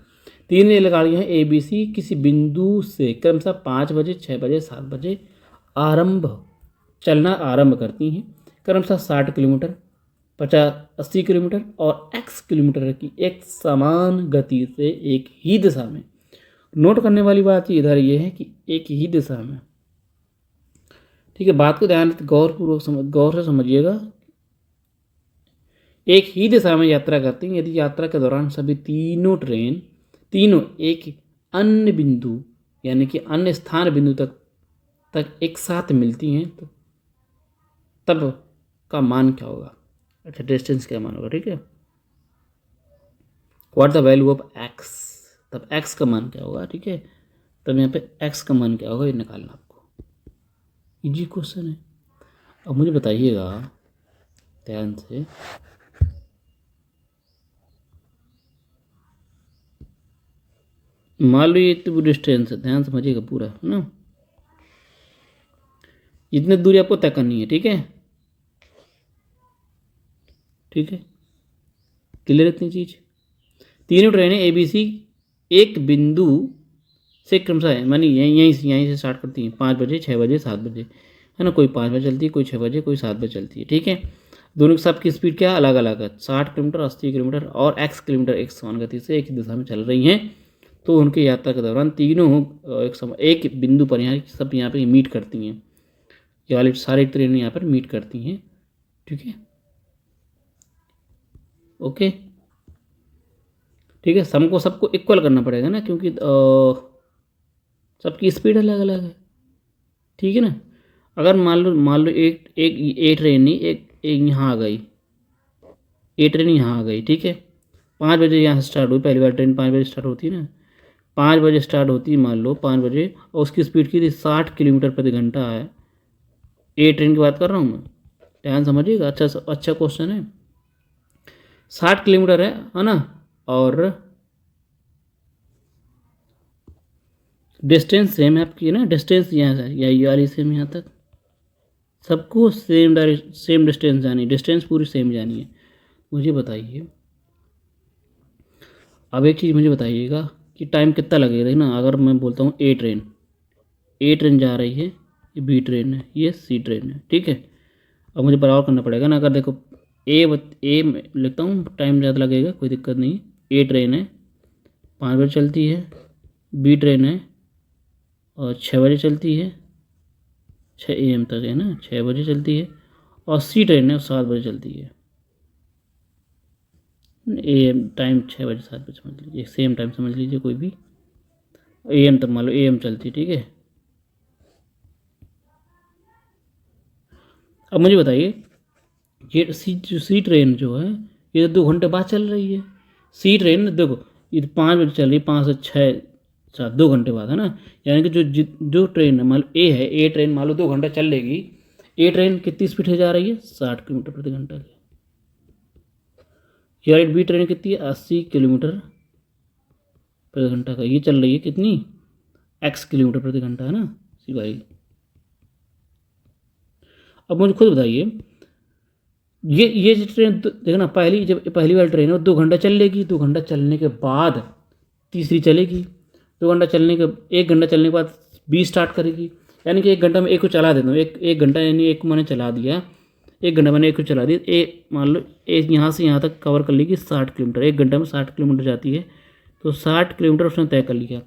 3 रेलगाड़ियाँ ABC किसी बिंदु से क्रमशः 5 बजे, 6 बजे, 7 बजे चलना आरंभ करती हैं, क्रमशः 60 किलोमीटर, 50-80 किलोमीटर और x किलोमीटर की एक समान गति से एक ही दिशा में। नोट करने वाली बात इधर ये है कि एक ही दिशा में, ठीक है। बात को ध्यान गौर से समझिएगा। एक ही दिशा में यात्रा करती हैं यदि यात्रा के दौरान सभी तीनों एक अन्य बिंदु, यानी कि अन्य स्थान बिंदु तक एक साथ मिलती हैं, तो तब का मान क्या होगा, अच्छा डिस्टेंस क्या मान होगा, ठीक है। What the value of x, तब x का मान क्या होगा, ठीक है। तब यहाँ पे x का मान क्या होगा ये निकालना आपको, इजी क्वेश्चन है। अब मुझे बताइएगा ध्यान से, मान लो ये इतनी डिस्टेंस है, ध्यान समझिएगा पूरा, है ना। इतनी दूरी आपको तय करनी है, ठीक है, ठीक है, क्लियर इतनी चीज। तीनों ट्रेनें ABC एक बिंदु से क्रमशः, मानी यहीं से स्टार्ट करती हैं 5 बजे, 6 बजे, 7 बजे, है ना। कोई 5 बजे चलती है, कोई 6 बजे, कोई 7 बजे चलती है, ठीक है। दोनों की सबकी स्पीड क्या अलग अलग है, 60 किलोमीटर, 80 किलोमीटर और x किलोमीटर एक समान गति से एक ही दिशा में चल रही हैं। तो उनकी यात्रा के दौरान तीनों एक बिंदु पर यहाँ सब यहाँ पे मीट करती हैं। ये वाली सारी ट्रेन यहाँ पर मीट करती हैं। ठीक है, ओके, ठीक है। सबको इक्वल करना पड़ेगा ना, क्योंकि सबकी स्पीड अलग अलग है। ठीक है ना। अगर मान लो एक एक ए ट्रेन नहीं, एक यहाँ आ गई, ए ट्रेन यहाँ आ गई। ठीक है, 5 बजे यहाँ से स्टार्ट हुई, पहली बार ट्रेन 5 बजे स्टार्ट होती है ना, 5 बजे स्टार्ट होती है मान लो 5 बजे, और उसकी स्पीड की थी 60 किलोमीटर प्रति घंटा है। ए ट्रेन की बात कर रहा हूँ मैं, ध्यान समझिएगा, अच्छा क्वेश्चन है। 60 किलोमीटर है ना, और डिस्टेंस सेम है आपकी ना, डिस्टेंस यहाँ से यही वाली सेम यहाँ तक, सबको सेम डिस्टेंस जानी, डिस्टेंस पूरी सेम जानी है। मुझे बताइए, अब एक चीज़ मुझे बताइएगा कि टाइम कितना लगेगा। देखना, अगर मैं बोलता हूँ ए ट्रेन जा रही है, ये बी ट्रेन है, ये सी ट्रेन है। ठीक है, अब मुझे बराबर करना पड़ेगा ना। अगर देखो ए में लिखता हूँ, टाइम ज़्यादा लगेगा, कोई दिक्कत नहीं। ए ट्रेन है 5 बजे चलती है, बी ट्रेन है और 6 बजे चलती है, 6 AM तक है ना, 6 बजे चलती है, और सी ट्रेन है 7 बजे चलती है। AM टाइम 6 बजे 7 बजे समझ लीजिए, सेम टाइम समझ लीजिए कोई भी। AM तक मान लो AM चलती है। ठीक है, अब मुझे बताइए, ये सी ट्रेन जो है, ये तो 2 घंटे बाद चल रही है। सी ट्रेन देखो, ये 5 बजे चल रही है, 5 से 6 7 2 घंटे बाद है ना। यानी कि जो ट्रेन है, मान लो ए ट्रेन मान लो 2 घंटा चल लेगी। ए ट्रेन कितनी स्पीड से जा रही है, 60 किलोमीटर प्रति घंटा की। यार बी ट्रेन कितनी है, 80 किलोमीटर प्रति घंटा का, ये चल रही है कितनी, x किलोमीटर प्रति घंटा है ना सी भाई। अब मुझे खुद बताइए, ये जो ट्रेन देखना, जब पहली वाली ट्रेन है वो 2 घंटा चल लेगी, 2 घंटा चलने के बाद तीसरी चलेगी, 1 घंटा चलने के बाद बी स्टार्ट करेगी। यानी कि 1 घंटा में एक को चला देता हूँ, एक घंटा यानी एक को मैंने चला दिया, 1 घंटा मैंने एक को चला दिया। मान लो एक यहाँ से यहाँ तक कवर कर लेगी 60 किलोमीटर, 1 घंटा में 60 किलोमीटर जाती है, तो 60 किलोमीटर उसने तय कर लिया,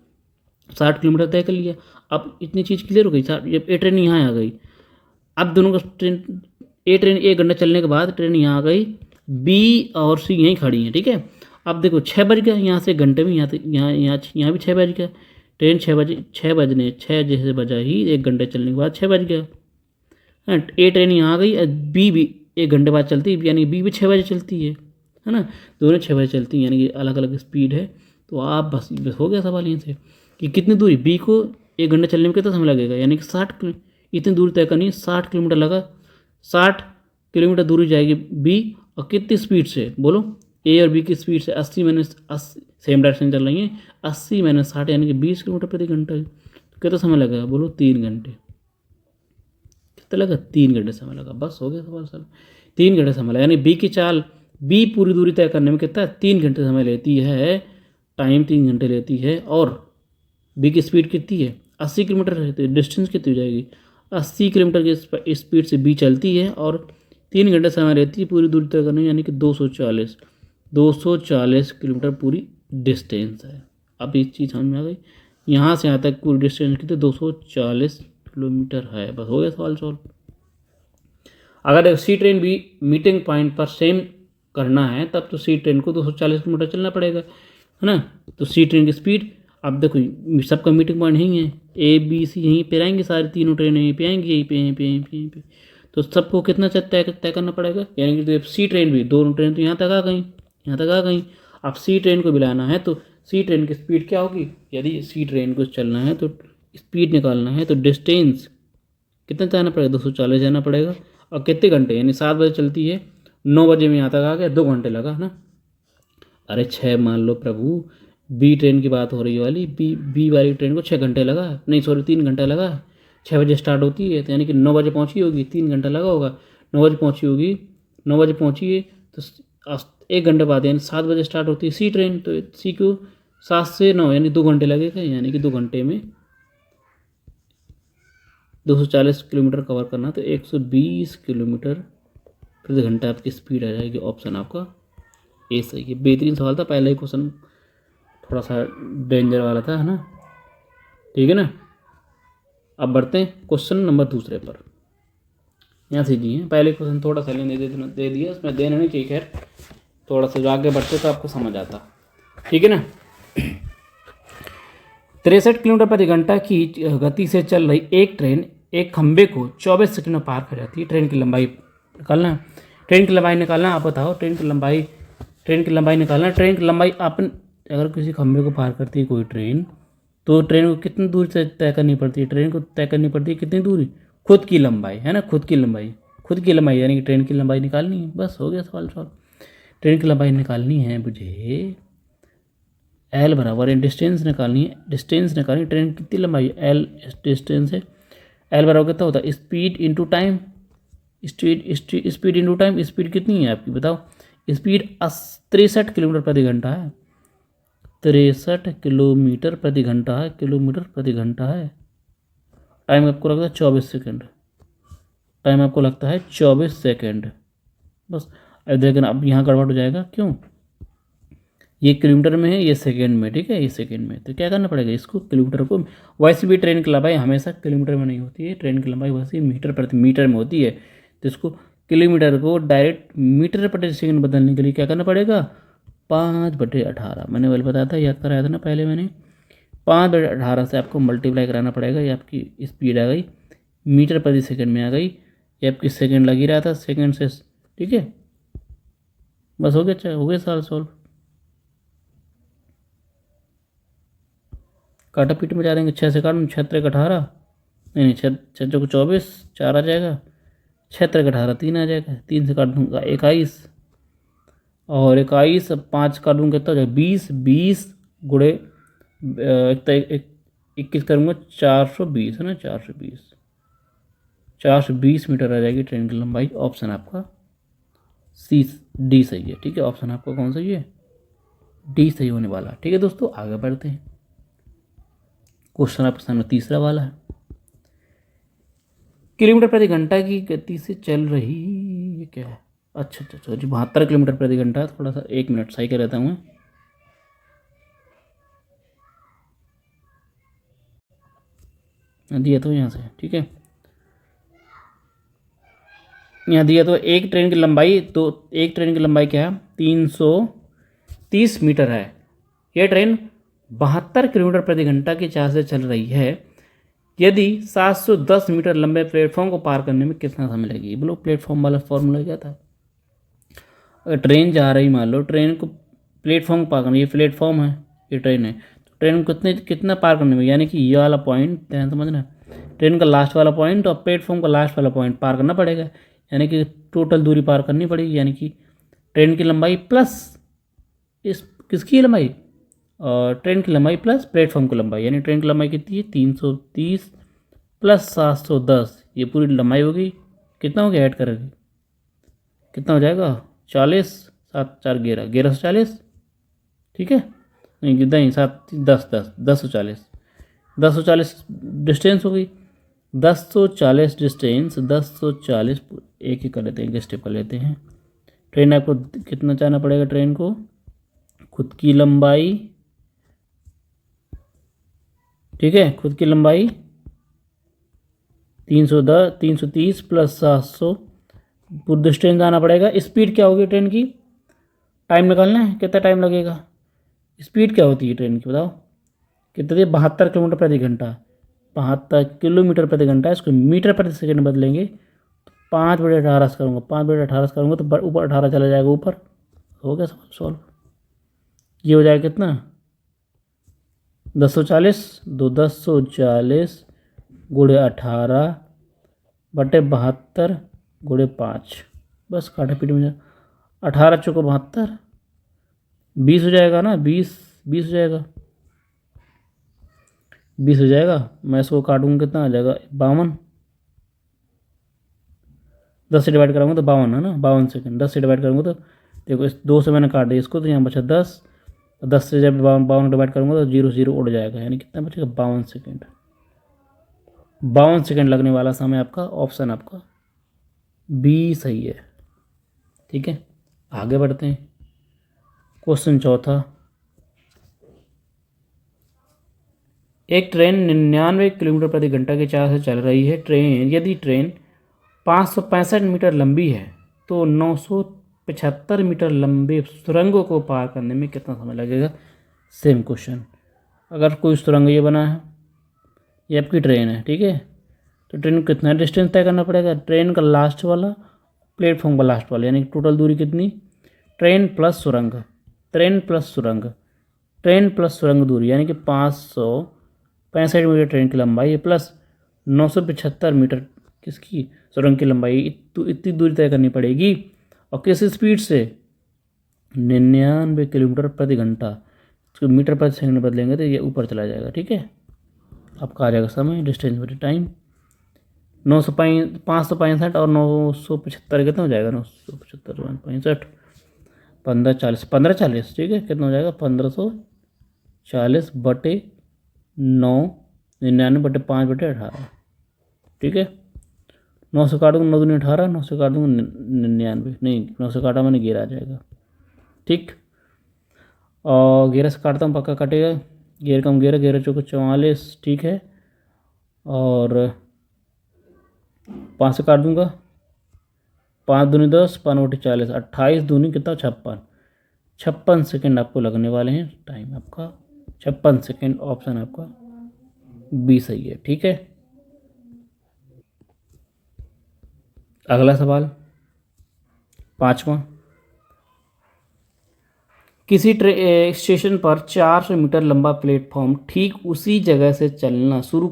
60 किलोमीटर तय कर लिया। अब इतनी चीज़ क्लियर हो गई। जब ए ट्रेन यहाँ आ गई, अब दोनों का ट्रेन, ए ट्रेन 1 घंटा चलने के बाद ट्रेन यहाँ आ गई, बी और सी यहीं खड़ी हैं। ठीक है, अब देखो 6 बज गया, यहाँ से 1 घंटे में यहाँ भी 6 बज गया। ट्रेन 6 जैसे बजा ही, 1 घंटे चलने के बाद 6 बज गया। ए ट्रेन यहाँ आ गई, बी भी 1 घंटे बाद चलती है, यानी बी भी 6 बजे चलती है ना, दोनों 6 बजे चलती हैं, यानी कि अलग अलग स्पीड है। तो आप बस हो गया सवाल यहाँ से कि कितनी दूरी, बी को 1 घंटे चलने में कितना समय लगेगा, यानी कि 60 इतनी दूरी तय करनी है, 60 किलोमीटर लगा, 60 किलोमीटर दूरी जाएगी बी, और कितनी स्पीड से बोलो, ए और बी की स्पीड से 80 सेम डायरेक्शन चल रही हैं, 80 - 60 यानी कि 20 किलोमीटर प्रति घंटा। तो कितना समय लगेगा बोलो, 3 घंटे। कितना लगा, 3 घंटे समय लगा, बस हो गया सवाल सर। 3 घंटे समय लगा, यानी बी की चाल, बी पूरी दूरी तय करने में कितना 3 घंटे समय लेती है, टाइम 3 घंटे लेती है। और बी की स्पीड कितनी है, 80 किलोमीटर रहती है, डिस्टेंस कितनी हो जाएगी, 80 किलोमीटर की स्पीड से बी चलती है, और 3 घंटे समय रहती है पूरी दूरी तय करने में, यानी कि 240 किलोमीटर पूरी डिस्टेंस है। अब एक चीज़ समझ में आ गई, यहाँ से यहाँ तक पूरी डिस्टेंस कितनी, 240 किलोमीटर है। बस हो गया सवाल सॉल्व। अगर सी ट्रेन भी मीटिंग पॉइंट पर सेम करना है, तब तो सी ट्रेन को 240 किलोमीटर चलना पड़ेगा, है ना। तो सी ट्रेन की स्पीड, अब देखो सबका मीटिंग पॉइंट यहीं है, ए बी सी यहीं पे रहेंगे, सारी तीनों ट्रेनें यहीं पे आएंगी, यहीं पे। तो सबको कितना तय करना पड़ेगा, यानी कि सी ट्रेन भी, दोनों ट्रेन तो यहाँ तक आ गई। अब सी ट्रेन को मिलाना है, तो सी ट्रेन की स्पीड क्या होगी, यदि सी ट्रेन को चलना है तो स्पीड निकालना है, तो डिस्टेंस कितना जाना पड़ेगा, 240 जाना पड़ेगा। और कितने घंटे, यानी 7 बजे चलती है, 9 बजे में यहाँ तक आ गया, 2 घंटे लगा ना। अरे 6 मान लो प्रभु, बी ट्रेन की बात हो रही वाली, बी वाली ट्रेन को 6 घंटे लगा, नहीं सॉरी 3 घंटे लगा। 6 बजे स्टार्ट होती है, तो यानी कि 9 बजे पहुँची होगी, 3 घंटा लगा होगा। 9 बजे पहुँची होगी, 9 बजे पहुँची है, तो 1 घंटे बाद यानी 7 बजे स्टार्ट होती है सी ट्रेन, तो सी को 7 से 9 यानी 2 घंटे लगेगा, यानी कि 2 घंटे में 240 किलोमीटर कवर करना, तो 120 किलोमीटर प्रति घंटा आपकी स्पीड आ जाएगी। ऑप्शन आपका ए सही है। बेहतरीन सवाल था, पहला ही क्वेश्चन थोड़ा सा डेंजर वाला था, है ना। ठीक है ना। अब बढ़ते हैं क्वेश्चन नंबर दूसरे पर। यहाँ से दिए हैं, पहले क्वेश्चन थोड़ा सा लेने दे दिया, उसमें देना नहीं चाहिए, खैर थोड़ा सा आगे बढ़ते तो आपको समझ आता। ठीक है ना। 63 किलोमीटर प्रति घंटा की गति से चल रही एक ट्रेन एक खंबे को 24 सेकंड में पार कर जाती है। ट्रेन की लंबाई निकालना है, ट्रेन की लंबाई निकालना। आप बताओ, ट्रेन की लंबाई निकालना। ट्रेन की लंबाई अपन अगर किसी खंबे को पार करती है कोई ट्रेन, तो ट्रेन को कितनी दूर से तय करनी पड़ती है? ट्रेन को तय करनी पड़ती है कितनी दूरी? खुद की लंबाई, है ना, खुद की लंबाई यानी कि ट्रेन की लंबाई निकालनी है। बस हो गया सवाल सॉल्व। ट्रेन की लंबाई निकालनी है मुझे, एल बराबर है डिस्टेंस निकालनी है। ट्रेन की कितनी लंबाई है? एल डिस्टेंस है। एल बराबर कितना होता है? Speed into time. Speed into time. Speed कितनी है आपकी बताओ? स्पीड 63 किलोमीटर प्रति घंटा है। 63 किलोमीटर प्रति घंटा है। टाइम आपको लगता है 24 सेकंड। बस। अब देखना, अब यहाँ गड़बड़ हो जाएगा, क्यों? ये किलोमीटर में है, ये सेकंड में। ठीक है, ये सेकंड में, तो क्या करना पड़ेगा इसको, किलोमीटर को। वैसे भी ट्रेन की लंबाई हमेशा किलोमीटर में नहीं होती है, ट्रेन की लंबाई वैसे मीटर प्रति मीटर में होती है। तो इसको किलोमीटर को डायरेक्ट मीटर प्रति सेकंड बदलने के लिए क्या करना पड़ेगा? 5/18। मैंने पहले बताया था, याद कराया था ना पहले मैंने। 5/18 से आपको मल्टीप्लाई कराना पड़ेगा। ये आपकी स्पीड आ गई, मीटर प्रति सेकंड में आ गई। ये आपकी सेकंड लग ही रहा था, सेकंड से। ठीक है, बस हो गया सवाल सॉल्व। काटा पीट में जा देंगे, 6 से काटूँ, 6 3 18, नहीं 6 6 को 24, 4 आ जाएगा। 6 3 18, 3 आ जाएगा। 3 से काट दूँगा 21, और 21 5 काट दूँगा कितना हो जाएगा? 20। 20 गुड़े 21 करूँगा 420, है ना, 420 मीटर आ जाएगी ट्रेन की लंबाई। ऑप्शन आपका डी सही है। ठीक है, ऑप्शन आपका कौन सही है? डी सही होने वाला। ठीक है दोस्तों, आगे बढ़ते हैं। क्वेश्चन आपके सामने तीसरा वाला है। किलोमीटर प्रति घंटा की गति से चल रही, ये क्या है? अच्छा जी, 72 किलोमीटर प्रति घंटा। थोड़ा सा 1 मिनट सही कर रहता हूँ। दिया तो यहाँ से, ठीक है, यहाँ दिया तो एक ट्रेन की लंबाई, तो एक ट्रेन की लंबाई क्या है? 330 मीटर है। यह ट्रेन 72 किलोमीटर प्रति घंटा की चाल से चल रही है। यदि 710 मीटर लंबे प्लेटफॉर्म को पार करने में कितना समय लगेगी? बोलो, प्लेटफॉर्म वाला फॉर्मूला क्या था? अगर ट्रेन जा रही, मान लो ट्रेन को प्लेटफॉर्म पार करना, ये प्लेटफॉर्म है, ये ट्रेन है, तो ट्रेन को कितना पार करने में, यानी कि ये वाला पॉइंट ध्यान समझना, ट्रेन का लास्ट वाला पॉइंट और प्लेटफॉर्म का लास्ट वाला पॉइंट पार करना पड़ेगा, यानी कि टोटल दूरी पार करनी पड़ेगी। यानी कि ट्रेन की लंबाई प्लस इस किसकी लंबाई, और ट्रेन की लंबाई प्लस प्लेटफॉर्म की लंबाई, यानी ट्रेन की लंबाई कितनी है? 330 प्लस 710, ये पूरी लंबाई होगी। कितना हो गया, ऐड करेंगे कितना हो जाएगा? 40, 7 4 11, 1140। ठीक है, नहीं 7 10 10 1040, 1040 डिस्टेंस हो गई। 1040 डिस्टेंस, 1040 एक ही कर लेते हैं, एक स्टेप कर लेते हैं। ट्रेन आपको कितना जाना पड़ेगा? ट्रेन को खुद की लंबाई, ठीक है, खुद की लंबाई 330 प्लस 700, पूरी डिस्टेंस आना पड़ेगा। स्पीड क्या होगी ट्रेन की? टाइम निकालना है, कितना टाइम लगेगा? स्पीड क्या होती है ट्रेन की बताओ? कितनी है? 72 किलोमीटर प्रति घंटा। 72 किलोमीटर प्रति घंटा, इसको मीटर प्रति सेकंड बदलेंगे तो 5/18 से करूँगा, 5/18 से करूँगा तो ऊपर 18 चला जाएगा ऊपर। हो गया सॉल्व। ये हो जाएगा कितना? 1040, 1040 गुड़े 18 बटे 72 गुड़े 5, बस काटा पीट में 18 चौको 72, 20 हो जाएगा ना, 20 हो जाएगा, 20 हो जाएगा। मैं इसको काटूंगा कितना आ जाएगा? 52। 10 से डिवाइड करूँगा तो 52 है ना, 52 सेकंड। 10 से डिवाइड करूँगा तो देखो, इस 2 से मैंने काट दिया इसको, तो यहाँ बचा 10। 10 से जब 52 डिवाइड करूँगा तो 0 0 उड़ जाएगा, यानी कितना बचेगा? 52 सेकंड। 52 सेकंड लगने वाला समय आपका, ऑप्शन आपका बी सही है। ठीक है, आगे बढ़ते हैं। क्वेश्चन चौथा, एक ट्रेन 99 किलोमीटर प्रति घंटा की चाल से चल रही है। यदि ट्रेन 565 मीटर लंबी है तो 975 मीटर लंबे सुरंगों को पार करने में कितना समय लगेगा। सेम क्वेश्चन, अगर कोई सुरंग ये बना है, ये आपकी ट्रेन है, ठीक है, तो ट्रेन को कितना डिस्टेंस तय करना पड़ेगा। ट्रेन का लास्ट वाला, प्लेटफॉर्म का लास्ट वाला, यानी टोटल दूरी कितनी, ट्रेन प्लस सुरंग, ट्रेन प्लस सुरंग, ट्रेन प्लस सुरंग दूरी, यानी कि 565 मीटर ट्रेन की लंबाई प्लस 975 मीटर किसकी, सुरंग की लंबाई। इतनी दूरी तय करनी पड़ेगी, और किस स्पीड से, 99 किलोमीटर प्रति घंटा। इसको मीटर प्रति सेकंड बदलेंगे तो ये ऊपर चला जाएगा, ठीक है। आपका आ जाएगा समय, डिस्टेंस बटे टाइम। 565 और 975 कितना हो जाएगा, 975 65 1540 1540, ठीक है, कितना हो जाएगा 1540 बटे 9, 99 बटे 5 बटे 18, ठीक है। 9 से काटूंगा 9 दूनी 18, 9 से काटूंगा 99, नहीं 9 से काटा मैंने, गियर आ जाएगा, ठीक। और 11 से काटता हूँ, पक्का कटेगा, गियर कम, 11 चौको 44, ठीक है। और 5 से काट दूंगा, 5 दूनी 10, 5 बटे 40, 28 दूनी कितना 56 सेकेंड आपको लगने वाले हैं। टाइम आपका 56 सेकेंड, ऑप्शन आपका बी सही है, ठीक है। अगला सवाल, पांचवा, किसी स्टेशन पर 400 मीटर लंबा प्लेटफॉर्म ठीक उसी जगह से चलना शुरू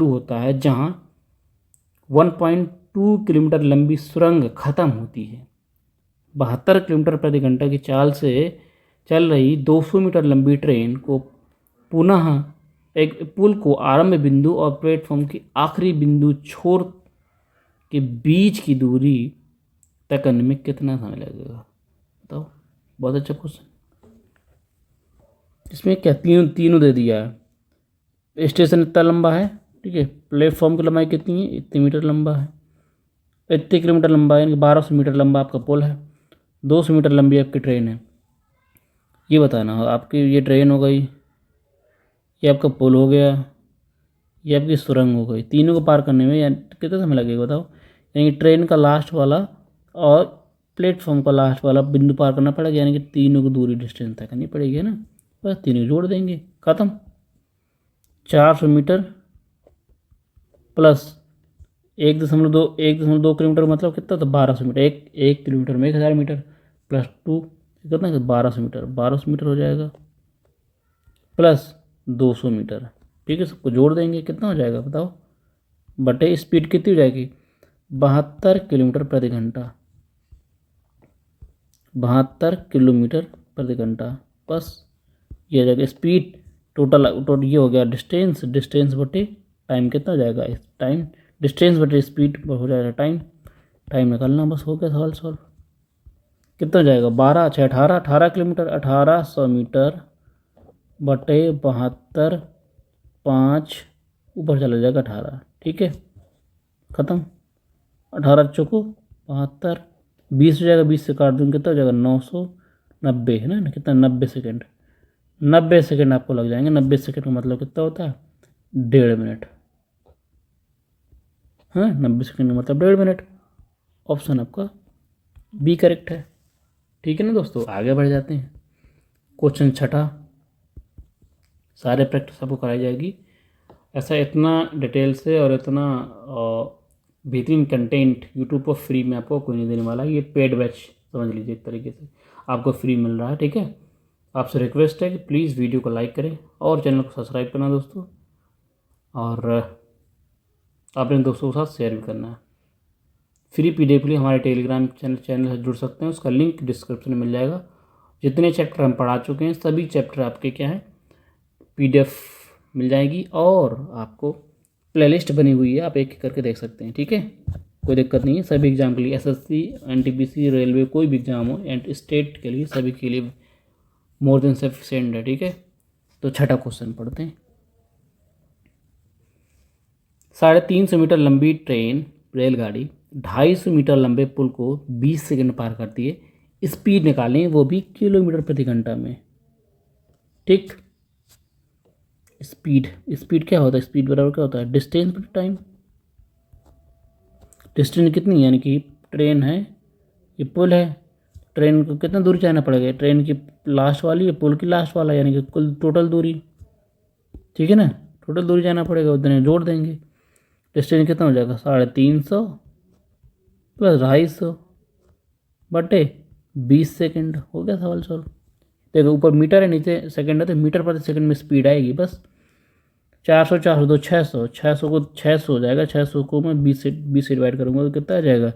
होता है जहां 1.2 किलोमीटर लंबी सुरंग खत्म होती है। 72 किलोमीटर प्रति घंटा की चाल से चल रही 200 मीटर लंबी ट्रेन को पुनः एक पुल को आरंभ बिंदु और प्लेटफॉर्म की आखिरी बिंदु छोर के बीच की दूरी तय करने में कितना समय लगेगा, बताओ। बहुत अच्छा क्वेश्चन। इसमें क्या तीनों दे दिया है। स्टेशन इतना लंबा है, ठीक है, प्लेटफॉर्म की लंबाई कितनी है, इतने मीटर लंबा है, इतने किलोमीटर लंबा है, यानी कि 1200 मीटर लंबा आपका पुल है, 200 मीटर लंबी आपकी ट्रेन है। ये बताना, आपकी ये ट्रेन हो गई, ये आपका पुल हो गया, ये आपकी सुरंग हो गई। तीनों को पार करने में कितना समय लगेगा बताओ। यानी कि ट्रेन का लास्ट वाला और प्लेटफॉर्म का लास्ट वाला बिंदु पार करना पड़ेगा, यानी कि तीनों को दूरी डिस्टेंस तय करनी पड़ेगी, है ना। बस तीनों जोड़ देंगे, ख़त्म। 400 मीटर प्लस 1.2 किलोमीटर मतलब कितना, तो 1200 मीटर। एक किलोमीटर में 1000 मीटर प्लस 2 कितना, 1200 मीटर, 1200 मीटर हो जाएगा, प्लस 200 मीटर, ठीक है। सबको जोड़ देंगे, कितना हो जाएगा बताओ, बटे स्पीड कितनी हो जाएगी, 72 किलोमीटर प्रति घंटा, 72 किलोमीटर प्रति घंटा, बस ये हो जाएगा स्पीड। टोटल ये हो गया डिस्टेंस बटे टाइम, कितना हो जाएगा, टाइम डिस्टेंस बटे स्पीड हो जाएगा टाइम निकालना, बस हो गया सवाल सॉल्व। कितना हो जाएगा, 12 6 18 किलोमीटर, 1800 मीटर बटे 72, 5 ऊपर चला जाएगा 18, ठीक है, ख़त्म। 18 चौको 72, 20 हो जाएगा, 20 से काट दूँगी, कितना हो जाएगा 990, है ना, कितना 90 सेकेंड, 90 सेकेंड आपको लग जाएंगे। 90 सेकेंड का मतलब कितना होता है, 1.5 मिनट, हाँ 90 सेकेंड का मतलब 1.5 मिनट। ऑप्शन आपका बी करेक्ट है, ठीक है ना दोस्तों। आगे बढ़ जाते हैं। क्वेश्चन छठा, सारे प्रैक्टिस आपको कराई जाएगी। ऐसा इतना डिटेल से और इतना बेहतरीन कंटेंट यूट्यूब पर फ्री में आपको कोई नहीं देने वाला है। ये पेड बैच समझ लीजिए, एक तरीके से आपको फ्री मिल रहा है, ठीक है। आपसे रिक्वेस्ट है कि प्लीज़ वीडियो को लाइक करें और चैनल को सब्सक्राइब करना दोस्तों, और अपने दोस्तों के साथ शेयर भी करना है। फ्री पीडीएफ के लिए हमारे टेलीग्राम चैनल से जुड़ सकते हैं, उसका लिंक डिस्क्रिप्शन में मिल जाएगा। जितने चैप्टर हम पढ़ा चुके हैं सभी चैप्टर आपके क्या हैं, पीडीएफ मिल जाएगी, और आपको प्लेलिस्ट बनी हुई है, आप एक एक करके देख सकते हैं, ठीक है, कोई दिक्कत नहीं है। सभी एग्जाम के लिए, एसएससी, एनटीपीसी, रेलवे, कोई भी एग्जाम हो, एंड स्टेट के लिए, सभी के लिए मोर देन सफिशिएंट है, ठीक है। तो छठा क्वेश्चन पढ़ते हैं। 350 मीटर लंबी ट्रेन रेलगाड़ी 250 मीटर लंबे पुल को 20 सेकंड में पार करती है। स्पीड निकालें, वो भी किलोमीटर प्रति घंटा में। ठीक, स्पीड, स्पीड क्या होता है? स्पीड बराबर क्या होता है? डिस्टेंस बटा टाइम। डिस्टेंस कितनी, यानी कि ट्रेन है, ये पुल है, ट्रेन को कितना दूरी जाना पड़ेगा? ट्रेन की लास्ट वाली है, पुल की लास्ट वाला, यानी कि कुल टोटल दूरी। ठीक है ना, टोटल दूरी जाना पड़ेगा, उतने जोड़ देंगे। डिस्टेंस कितना हो जाएगा? 350 प्लस 250 बटे 20 सेकंड। हो गया सवाल सॉल्व। देखो ऊपर मीटर है, नीचे सेकंड है, तो मीटर प्रति सेकंड में स्पीड आएगी बस। 400 400 तो 600, 600 को 600 हो जाएगा, 600 को मैं 20 से डिवाइड करूँगा तो कितना आ जाएगा?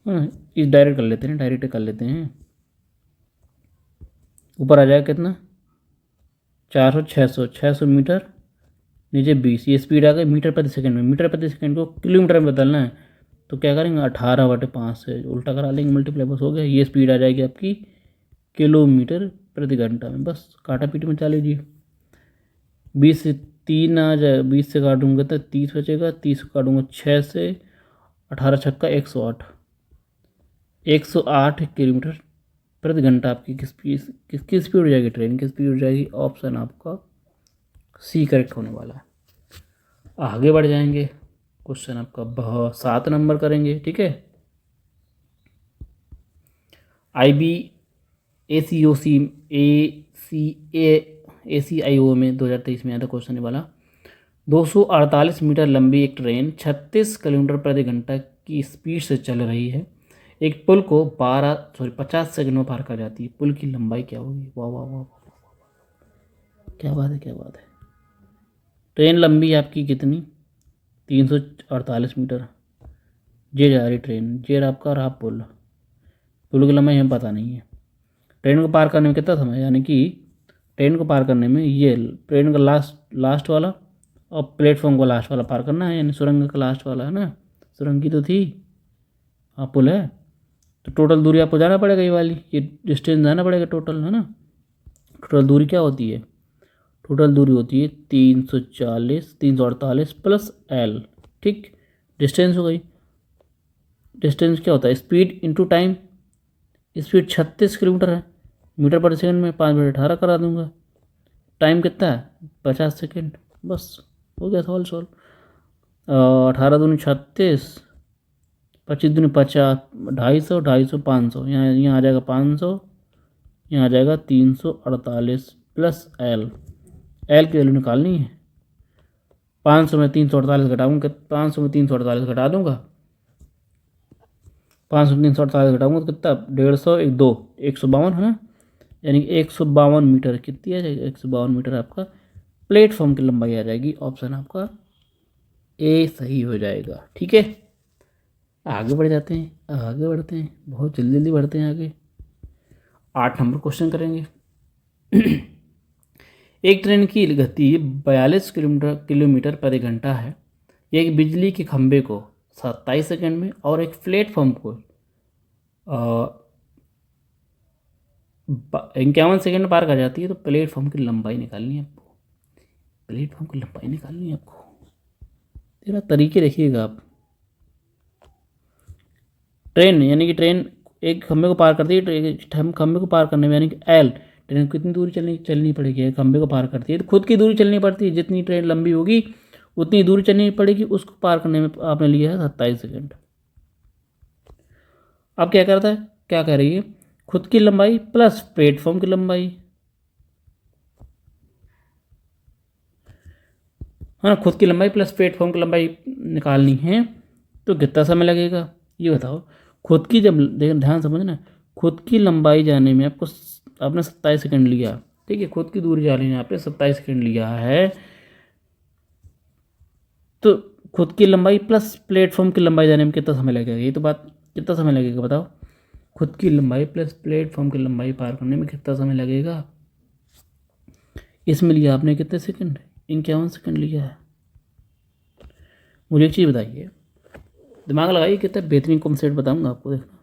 हाँ, इस डायरेक्ट कर लेते हैं, डायरेक्ट कर लेते हैं। ऊपर आ जाएगा कितना? 400 600, 600 मीटर, नीचे 20, ये स्पीड आ गई मीटर प्रति सेकंड में। मीटर प्रति सेकंड को किलोमीटर में बदलना है तो क्या करेंगे? 18/5 से उल्टा करा लेंगे, मल्टीप्लाई, बस हो गया। ये स्पीड आ जाएगी आपकी किलोमीटर प्रति घंटा में। बस काटा पीट में चाल लीजिए। 20 से 3 आ जाए, 20 से काटूंगा तो 30 बचेगा, 30 काटूंगा 6 से, 18 छक्का 108, 108 किलोमीटर प्रति घंटा आपकी किसकी स्पीड हो जाएगी? ट्रेन की स्पीड हो जाएगी। ऑप्शन आपका सी करेक्ट होने वाला है। आगे बढ़ जाएंगे, क्वेश्चन आपका 7 नंबर करेंगे। ठीक है, ACIO में 2023 में आया था क्वेश्चन वाला। 248 मीटर लंबी एक ट्रेन 36 किलोमीटर प्रति घंटा की स्पीड से चल रही है। एक पुल को 50 सेकंड में पार कर जाती है। पुल की लंबाई क्या होगी? वाह वाह वाह, क्या बात है, क्या बात है। ट्रेन लंबी आपकी कितनी? 348 मीटर। जे जा रही ट्रेन, जे आपका रहा पुल। पुल की लंबाई हमें पता नहीं है। ट्रेन को पार करने में कितना समय, यानी कि ट्रेन को पार करने में ये ट्रेन का लास्ट वाला और प्लेटफॉर्म का लास्ट वाला पार करना है, यानी सुरंग का लास्ट वाला है ना, सुरंग की तो थी, हाँ पुल है। तो टोटल दूरी आपको जाना पड़ेगा, ये वाली, ये डिस्टेंस जाना पड़ेगा टोटल, है ना। टोटल दूरी क्या होती है? टोटल दूरी होती है 348 प्लस L। ठीक, डिस्टेंस हो गई। डिस्टेंस क्या होता है? Speed into time. Speed 36 kilometre है, मीटर पर सेकंड में 5/18 करा दूंगा। टाइम कितना है? 50 सेकंड। बस हो गया सवाल सॉल्व। 18 दूनी 36, 25 दूनी 50, 250, 250 500, यहाँ आ जाएगा 500, यहाँ आ जाएगा 348 प्लस L। L की वैल्यू निकालनी है। 500 में 348 घटाऊंगा, 500 में 348 घटा दूंगा, 500 में 348 घटाऊंगा तो कितना? 150, 1 2, 152 है ना, यानी कि 152 मीटर। कितनी आ जाएगी? 152 मीटर आपका प्लेटफॉर्म की लंबाई आ जाएगी। ऑप्शन आपका ए सही हो जाएगा। ठीक है, आगे बढ़ जाते हैं, आगे बढ़ते हैं, बहुत जल्दी जल्दी बढ़ते हैं आगे। 8 नंबर क्वेश्चन करेंगे। एक ट्रेन की गति 42 किलोमीटर प्रति घंटा है। एक बिजली के खंभे को 27 सेकंड में और एक प्लेटफॉर्म को 51 सेकंड में पार कर जाती है। तो प्लेटफॉर्म की लंबाई निकालनी है आपको। प्लेटफॉर्म की लंबाई निकालनी है आपको। तेरा तरीके देखिएगा आप। ट्रेन, यानी कि ट्रेन एक खंभे को पार करती है, खंभे को पार करने में यानी कि L, ट्रेन को कितनी दूरी चलनी पड़ेगी? खंभे को पार करती है तो खुद की दूरी चलनी पड़ती है। जितनी ट्रेन लंबी होगी उतनी दूरी चलनी पड़ेगी। उसको पार करने में आपने लिया है 27 सेकंड। अब क्या करता है, क्या कह रही है? खुद की लंबाई प्लस प्लेटफॉर्म की लंबाई, हाँ, खुद की लंबाई प्लस प्लेटफॉर्म की लंबाई निकालनी है। तो कितना समय लगेगा ये बताओ। खुद की, जब ध्यान समझना, खुद की लंबाई जाने में आपको आपने 27 सेकंड लिया। ठीक है, खुद की दूरी जाने में आपने 27 सेकंड लिया है। तो खुद की लंबाई प्लस प्लेटफॉर्म की लंबाई जाने में कितना समय लगेगा? ये तो बात, कितना समय लगेगा बताओ। खुद की लंबाई प्लस प्लेटफॉर्म की लंबाई पार करने में कितना समय लगेगा? इसमें लिया आपने कितने सेकंड? 51 सेकंड लिया है। मुझे एक चीज़ बताइए, दिमाग लगाइए, कितना बेहतरीन कॉन्सेप्ट बताऊंगा आपको। देखना,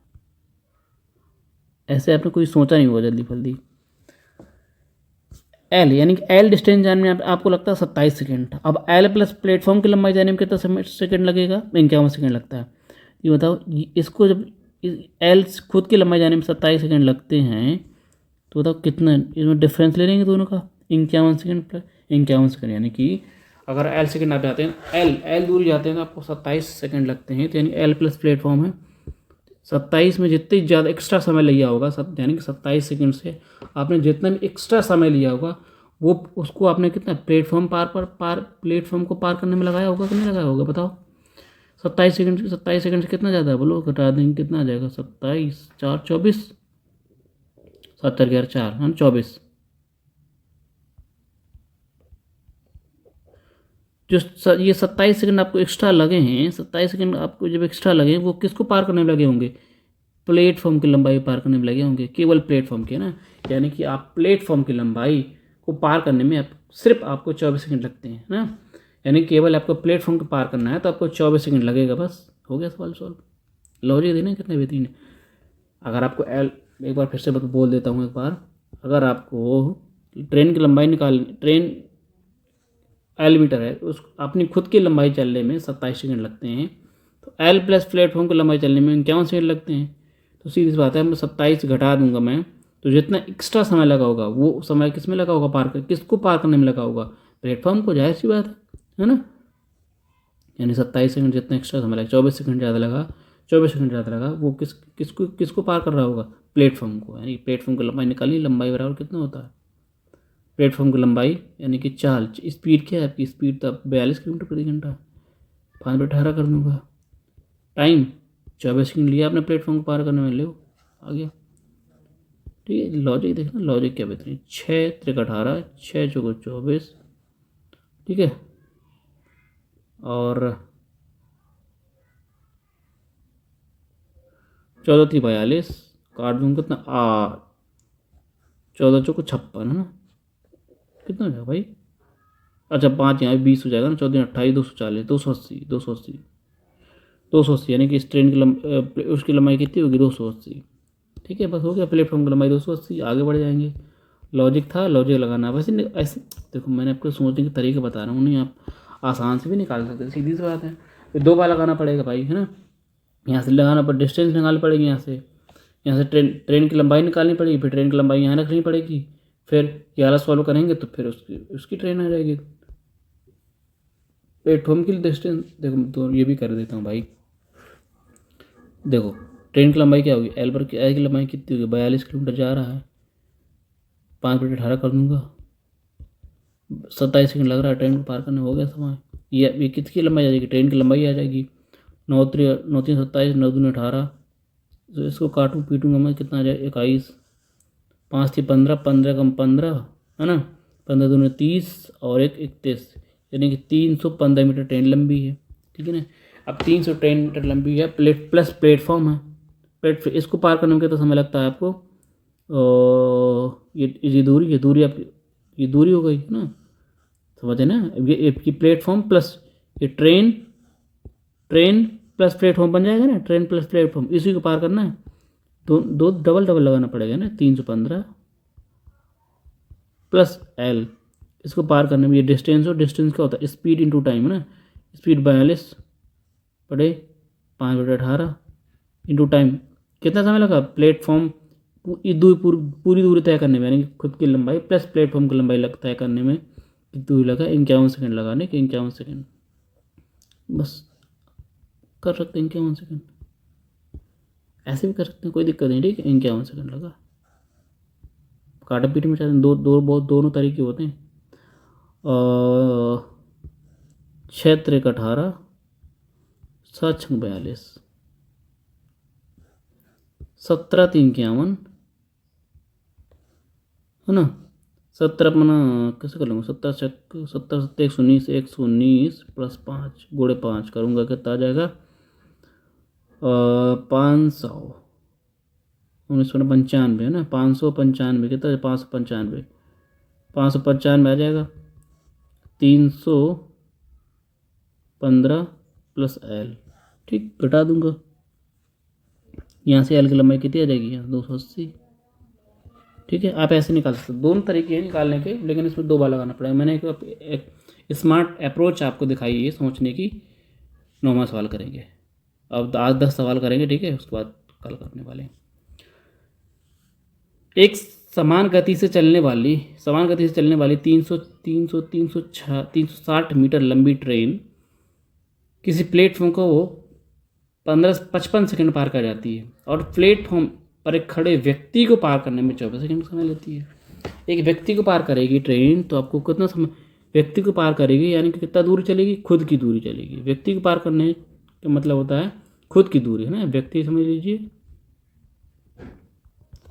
ऐसे आपने कोई सोचा नहीं होगा जल्दी फल्दी। एल, यानी कि एल डिस्टेंस जाने में आपको लगता है 27 सेकेंड। अब एल प्लस प्लेटफॉर्म की लंबाई जाने में कितना सेकेंड लगेगा? 51 सेकेंड लगता है। ये बताओ, इसको जब एल खुद की लंबाई जाने में 27 सेकेंड लगते हैं तो बताओ कितना इसमें डिफरेंस ले लेंगे दोनों का? 51 सेकेंड प्लस 51 सेकेंड, यानी कि अगर एल सेकेंड आप जाते हैं, एल दूरी जाते हैं तो आपको 27 सेकेंड लगते हैं। तो यानी एल प्लस प्लेटफॉर्म है 27 में जितनी ज़्यादा एक्स्ट्रा समय लिया होगा, सब यानी कि 27 सेकेंड से आपने जितना भी एक्स्ट्रा समय लिया होगा वो उसको आपने कितना प्लेटफॉर्म प्लेटफॉर्म को पार करने में लगाया होगा कि नहीं लगाया होगा? बताओ 27 सेकेंड से कितना ज़्यादा है? बोलो, घटा देंगे कितना आ जाएगा? 27 4 24, 70 11 4 हाँ 24। जो ये 27 सेकेंड आपको एक्स्ट्रा लगे हैं, 27 सेकेंड आपको जब एक्स्ट्रा लगे वो किसको पार करने में लगे होंगे? प्लेटफॉर्म की लंबाई पार करने में लगे होंगे, केवल प्लेटफॉर्म के ना। यानी कि आप प्लेटफॉर्म की लंबाई को पार करने में सिर्फ आपको 24 सेकेंड लगते हैं ना। यानी केवल आपको प्लेटफॉर्म को पार करना है तो आपको 24 सेकेंड लगेगा, बस हो गया सवाल सॉल्व। लॉजिक देना कितने बेहतरीन है। अगर आपको एल, एक बार फिर से बोल देता हूँ एक बार, अगर आपको ट्रेन की लंबाई ट्रेन एल मीटर है, उस अपनी खुद की लंबाई चलने में 27 सेकेंड लगते हैं, तो एल प्लस प्लेटफॉर्म की लंबाई चलने में 51 सेकेंड लगते हैं। तो सीधी सी बात है, मैं 27 घटा दूंगा मैं, तो जितना एक्स्ट्रा समय लगा होगा वो समय किस में लगा होगा? किसको पार करने में लगा होगा? प्लेटफॉर्म को, जाहिर सी बात है ना। यानी 27 सेकेंड जितना एक्स्ट्रा समय लगा, 24 सेकेंड ज़्यादा लगा, 24 सेकेंड ज़्यादा लगा, वो किसको पार कर रहा होगा? प्लेटफॉर्म को। यानी प्लेटफॉर्म की लंबाई निकाली, लंबाई बराबर कितना होता है? प्लेटफॉर्म की लंबाई यानी कि चाल, स्पीड क्या है आपकी? स्पीड तो आप 42 किलोमीटर प्रति घंटा, 5/18 कर दूँगा। टाइम 24 सेकेंड लिया आपने प्लेटफॉर्म को पार करने में, लो आ गया। ठीक है, लॉजिक देखना, लॉजिक क्या बेहतरीन। 6 3 18, 6 चौको 24, ठीक है, और 14 थी 42, काट दूँगा कितना? 14 चौको 56 है ना, कितना हो जाएगा भाई? अच्छा 5 यहाँ 20 हो जाएगा ना, 14 28 240, 280 280 280, यानी कि इस ट्रेन की उसकी लंबाई कितनी होगी? 280। ठीक है, बस हो गया, प्लेटफॉर्म की लंबाई 280। आगे बढ़ जाएंगे। लॉजिक था, लॉजिक लगाना। वैसे ऐसे देखो, मैंने आपको सोचने के तरीके बता रहा हूँ, नहीं आप आसान से भी निकाल सकते, सीधी सी बात है। फिर 2 बार लगाना पड़ेगा भाई, है ना। यहाँ से लगाना पर डिस्टेंस निकालनी पड़ेगी, यहाँ से ट्रेन की लंबाई निकालनी पड़ेगी, फिर ट्रेन की लंबाई यहाँ रखनी पड़ेगी, फिर ये वाला सॉल्व करेंगे तो फिर उसकी ट्रेन आ जाएगी। प्लेटफॉर्म की डिस्टेंस देखो, तो ये भी कर देता हूँ भाई। देखो ट्रेन की लंबाई क्या होगी? एल की लंबाई कितनी होगी? 42 किलोमीटर जा रहा है, 5/18 कर दूंगा, 27 सेकेंड लग रहा है ट्रेन को पार करने, हो गया समय। ये किसकी लंबाई आ जाएगी? ट्रेन की लंबाई आ जाएगी। 9 3 27, 9 दूनी 18, तो इसको काटूँ पीटूँगा मैं, कितना आ जाए? 21, 5 थी 15, 15 कम 15 है ना, 15 दूनी 30 और 1 31, यानी कि 315 मीटर ट्रेन लंबी है। ठीक है ना। अब 300 ट्रेन मीटर लंबी है, प्लस प्लेटफॉर्म है। इसको पार करने में कितना समय लगता है आपको? ये दूरी आपकी, ये दूरी हो गई है ना, समझे ना। ये प्लेटफॉर्म प्लस ये ट्रेन प्लस प्लेटफॉर्म बन जाएगा ना, ट्रेन प्लस प्लेटफॉर्म, इसी को पार करना है। दो दो डबल लगाना पड़ेगा ना, 315 प्लस एल, इसको पार करने में ये डिस्टेंस, और डिस्टेंस क्या होता है? स्पीड इंटू टाइम है ना। स्पीड 42 पड़े 5/18 इंटू टाइम, कितना समय लगा? प्लेटफॉर्म पूरी दूरी तय करने में, यानी कि खुद की लंबाई प्लस प्लेटफॉर्म की लंबाई तय करने में कितनी दूरी लगा? 51 सेकेंड लगाने के, 51 सेकेंड, बस कर सकते हैं 51 सेकेंड। ऐसे भी कर सकते हैं, कोई दिक्कत नहीं। ठीक है, 51 सेकेंड लगा। काटा पीटी में चाहते हैं, दोनों तरीके होते हैं। 6 3 18, 7 6 42, 17 3 51 है ना। 17 अपना कैसे कर लूँगा? 17 17 7 119, 119 प्लस 5 गुणे 5 करूँगा, कितना आ जाएगा? 500 1995 है ना, 595 कितना? 595, 595 आ जाएगा। 315 प्लस एल, ठीक, घटा दूंगा। यहाँ से एल की लंबाई कितनी आ जाएगी? यहाँ 280, ठीक है, आप ऐसे निकाल सकते हो, दोनों तरीके हैं निकालने के, लेकिन इसमें 2 बार लगाना पड़ेगा। मैंने एक स्मार्ट अप्रोच आपको दिखाई है सोचने की। 9वां सवाल करेंगे, अब आज 10 सवाल करेंगे, ठीक है, उसके बाद कल करने वाले हैं। एक समान गति से चलने वाली 360 मीटर लंबी ट्रेन किसी प्लेटफॉर्म को वो 55 सेकंड पार कर जाती है, और प्लेटफॉर्म पर एक खड़े व्यक्ति को पार करने में 24 सेकंड समय लेती है। एक व्यक्ति को पार करेगी ट्रेन, तो आपको कितना समय, व्यक्ति को पार करेगी यानी कि कितना दूरी चलेगी, खुद की दूरी चलेगी। व्यक्ति को पार करने का मतलब होता है खुद की दूरी, है ना, व्यक्ति समझ लीजिए,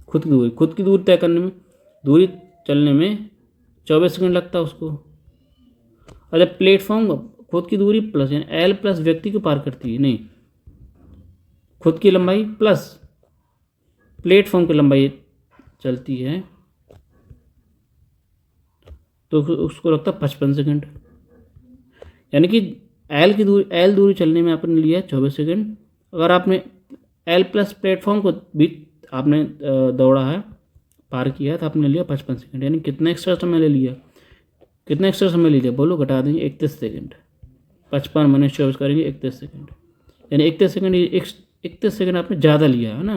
खुद की दूरी तय करने में, दूरी चलने में 24 सेकंड लगता है उसको। और जब प्लेटफॉर्म खुद की दूरी प्लस यानी एल प्लस व्यक्ति को पार करती है, नहीं, खुद की लंबाई प्लस प्लेटफॉर्म की लंबाई चलती है, तो उसको लगता है 55 सेकंड। यानी कि एल दूरी चलने में आपने लिया 24 सेकंड। अगर आपने एल प्लस प्लेटफॉर्म को भी आपने दौड़ा है, पार किया, तो आपने लिया 55 सेकंड। यानी कितना एक्स्ट्रा समय ले लिया, कितना एक्स्ट्रा समय ले लिया बोलो, घटा देंगे 31 सेकंड। 55 माइनस 24 करेंगे 31 सेकंड, यानी 31 सेकंड आपने ज़्यादा लिया है ना।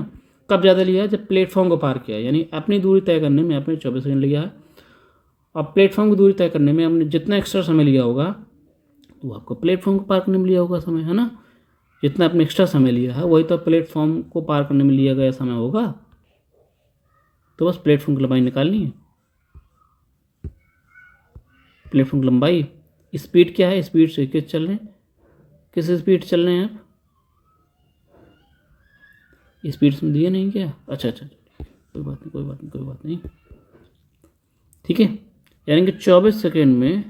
कब ज़्यादा लिया है, जब प्लेटफॉर्म को पार किया, यानी अपनी दूरी तय करने में आपने 24 सेकंड लिया है। और प्लेटफॉर्म की दूरी तय करने में आपने जितना एक्स्ट्रा समय लिया होगा, तो आपको प्लेटफॉर्म को पार करने में लिया होगा समय, है ना। जितना आपने एक्स्ट्रा समय लिया है वही तो प्लेटफॉर्म को पार करने में लिया गया समय होगा। तो बस प्लेटफॉर्म की लंबाई निकालनी है। प्लेटफॉर्म की लंबाई, स्पीड क्या है, स्पीड से किस स्पीड चल रहे हैं आप, स्पीड में दिए नहीं क्या, अच्छा, कोई बात नहीं, ठीक है। यानी कि 24 सेकेंड में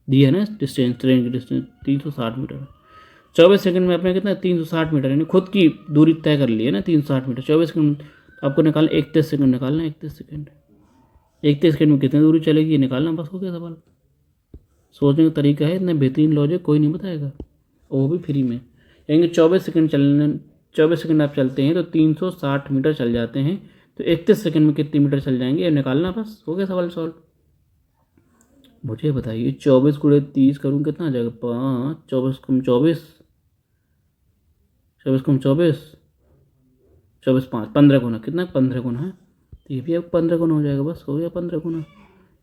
दिया ना डिस्टेंस, ट्रेन की डिस्टेंस 360 मीटर। 24 सेकंड में आपने कितना, 360 मीटर, यानी खुद की दूरी तय कर ली है ना 360 मीटर। 24 सेकंड आपको निकालना, 31 सेकंड निकालना, 31 सेकंड में कितनी दूरी चलेगी निकालना, बस हो गया सवाल। सोचने का तरीका है, इतना बेहतरीन लॉजिक कोई नहीं बताएगा, वो भी फ्री में। यानी 24 सेकंड आप चलते हैं तो 360 मीटर चल जाते हैं, तो 31 सेकंड में कितने मीटर चल जाएंगे, निकालना, बस हो गया सवाल सॉल्व। मुझे बताइए 24 गुणे 30 करूँ कितना आ जाएगा, 5, 24 कम 24, 5, 15 गुना, कितना 15 गुना है, तो ये भी अब 15 गुना हो जाएगा, बस हो गया 15 गुना।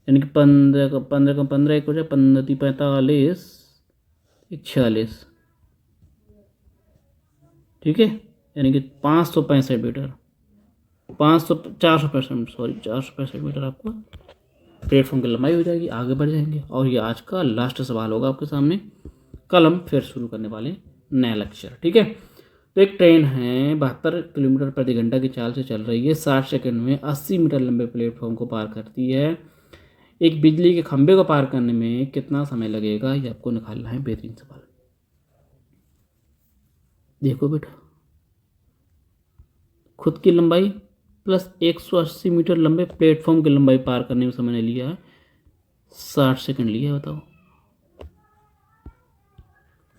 यानी कि 15 का 15 एक हो जाए, 15 × 45, 46, ठीक है। यानी कि 565 मीटर, 465 मीटर आपको प्लेटफॉर्म की लंबाई हो जाएगी। आगे बढ़ जाएंगे, और ये आज का लास्ट सवाल होगा आपके सामने। कल हम फिर शुरू करने वाले नया लेक्चर, ठीक है। तो एक ट्रेन है 72 किलोमीटर प्रति घंटा की चाल से चल रही है, 60 सेकंड में 80 मीटर लंबे प्लेटफॉर्म को पार करती है। एक बिजली के खंभे को पार करने में कितना समय लगेगा, ये आपको निकालना है। बेहतरीन सवाल, देखो बेटा, खुद की लंबाई प्लस 180 मीटर लंबे प्लेटफॉर्म की लंबाई पार करने में समय ने लिया है 60 सेकंड लिया, बताओ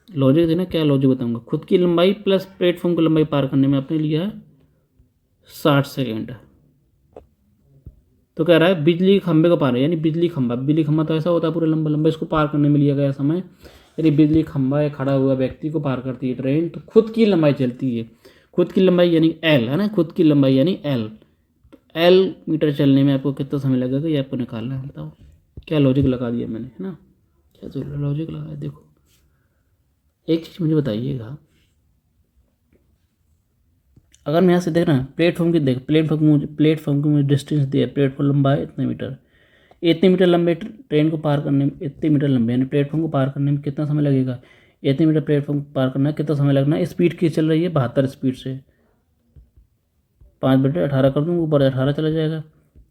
लॉजिक देना, क्या लॉजिक बताऊंगा। खुद की लंबाई प्लस प्लेटफॉर्म की लंबाई पार करने में आपने लिया है 60 सेकंड। तो कह रहा है बिजली खंभे को पार, यानी बिजली खंभा तो ऐसा होता है पूरा लंबा लंबा, इसको पार करने में लिया गया समय। यदि बिजली खंभा या खड़ा हुआ व्यक्ति को पार करती है ट्रेन, तो खुद की लंबाई चलती है, खुद की लंबाई यानी एल, है ना, खुद की लंबाई यानी एल। तो एल मीटर चलने में आपको कितना समय लगेगा, ये आपको निकालना है। बताओ क्या लॉजिक लगा दिया मैंने, है ना, क्या तो लॉजिक लगाया। देखो एक चीज़ मुझे बताइएगा, अगर मैं यहाँ से देख रहा हूँ प्लेटफॉर्म की मुझे डिस्टेंस दिया, प्लेटफॉर्म लंबा है इतने मीटर लंबे ट्रेन को पार करने में, इतने मीटर लंबे यानी प्लेटफॉर्म को पार करने में कितना समय लगेगा, इतने मीटर प्लेटफॉर्म पार करना है, कितना समय लगना है। स्पीड की चल रही है 72 स्पीड से, 5/18 कर दूँगा, ऊपर 18 चला जाएगा,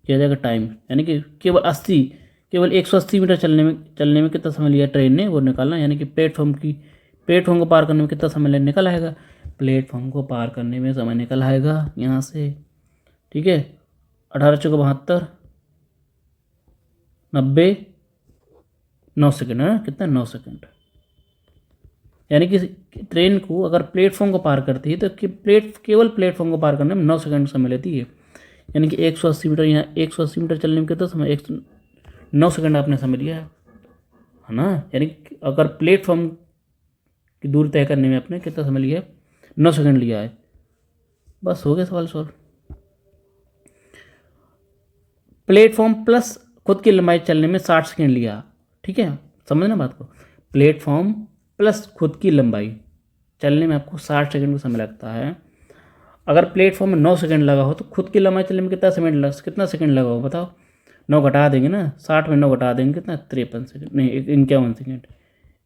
क्या जाएगा टाइम, यानी कि केवल 180 मीटर चलने में कितना समय लिया ट्रेन ने, वो निकालना। यानी कि प्लेटफॉर्म को पार करने में कितना समय निकल आएगा, प्लेटफॉर्म को पार करने में समय निकल आएगा यहाँ से, ठीक है। 18 × 72, 90, 9 सेकंड है ना, कितना 9 सेकंड। यानी कि ट्रेन को अगर प्लेटफॉर्म को पार करती है तो केवल प्लेटफॉर्म को पार करने में 9 सेकंड समय लेती है। यानी कि 180 मीटर, यहाँ 180 मीटर चलने में कितना समय, 9 सेकंड आपने समझ लिया है ना। यानी कि अगर प्लेटफॉर्म की दूरी तय करने में आपने कितना समय लिया है, 9 सेकंड लिया है। बस हो गया सवाल सॉल्व। प्लेटफॉर्म प्लस खुद की लंबाई चलने में 60 सेकंड लिया, ठीक है, समझना बात को। प्लेटफॉर्म प्लस खुद की लंबाई चलने में आपको 60 सेकंड का समय लगता है। अगर प्लेटफॉर्म में 9 सेकंड लगा हो तो खुद की लंबाई चलने में कितना सेकंड लगा हो बताओ। 9 घटा देंगे ना, 60 में 9 घटा देंगे कितना, 53 सेकंड, नहीं 51 सेकंड,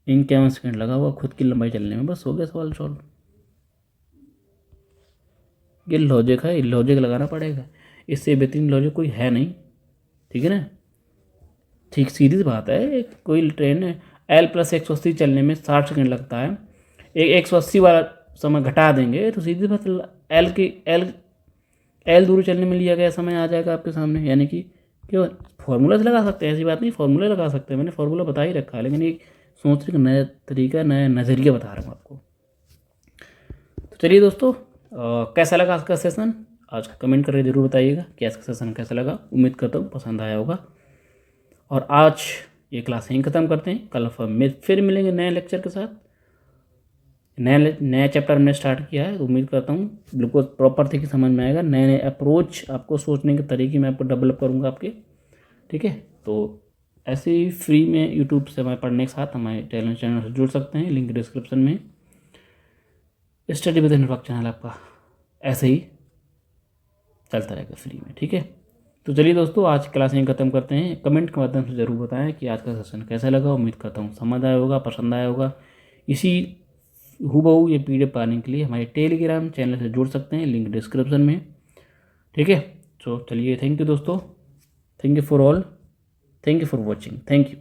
51 सेकंड लगा हुआ खुद की लंबाई चलने में। बस हो गया सवाल सॉल्व। ये लॉजिक है, लॉजिक लगाना पड़ेगा, इससे बेहतरीन लॉजिक कोई है नहीं, ठीक है ना। ठीक सीधी सी बात है, कोई ट्रेन एल प्लस 180 चलने में 60 सेकंड लगता है, एक 180 वाला समय घटा देंगे तो सीधी बात एल दूरी चलने में लिया गया समय आ जाएगा आपके सामने। यानी कि क्यों फॉर्मूला से लगा सकते हैं, ऐसी बात नहीं, फॉर्मूला लगा सकते हैं, मैंने फॉर्मूला बता ही रखा है, लेकिन ये सोचने का नया तरीका, नया नज़रिया बता रहा हूँ आपको। तो चलिए दोस्तों, कैसा लगा आज का सेशन, आज का कमेंट करके ज़रूर बताइएगा कि आज का सेशन कैसा लगा। उम्मीद करता हूँ पसंद आया होगा। और आज ये क्लास यहीं ख़त्म करते हैं, कल फिर मिलेंगे नए लेक्चर के साथ। नया चैप्टर हमने स्टार्ट किया है, तो उम्मीद करता हूँ बिल्कुल प्रॉपर तरीके समझ में आएगा। नए नए अप्रोच आपको सोचने के तरीके मैं आपको डेवलप करूँगा आपके, ठीक है। तो ऐसे ही फ्री में यूट्यूब से हमारे पढ़ने के साथ हमारे चैनल से जुड़ सकते हैं, लिंक डिस्क्रिप्शन में। स्टडी विद अनुराग चैनल आपका ऐसे ही चलता रहेगा फ्री में, ठीक है। तो चलिए दोस्तों, आज क्लास यहीं ख़त्म करते हैं। कमेंट के माध्यम से ज़रूर बताएं कि आज का सेशन कैसा लगा। उम्मीद करता हूँ समझ आया होगा, पसंद आया होगा। इसी हूबहू ये PDF पाने के लिए हमारे टेलीग्राम चैनल से जुड़ सकते हैं, लिंक डिस्क्रिप्शन में, ठीक है। तो चलिए, थैंक यू दोस्तों, thank you for all, thank you for watching, thank you.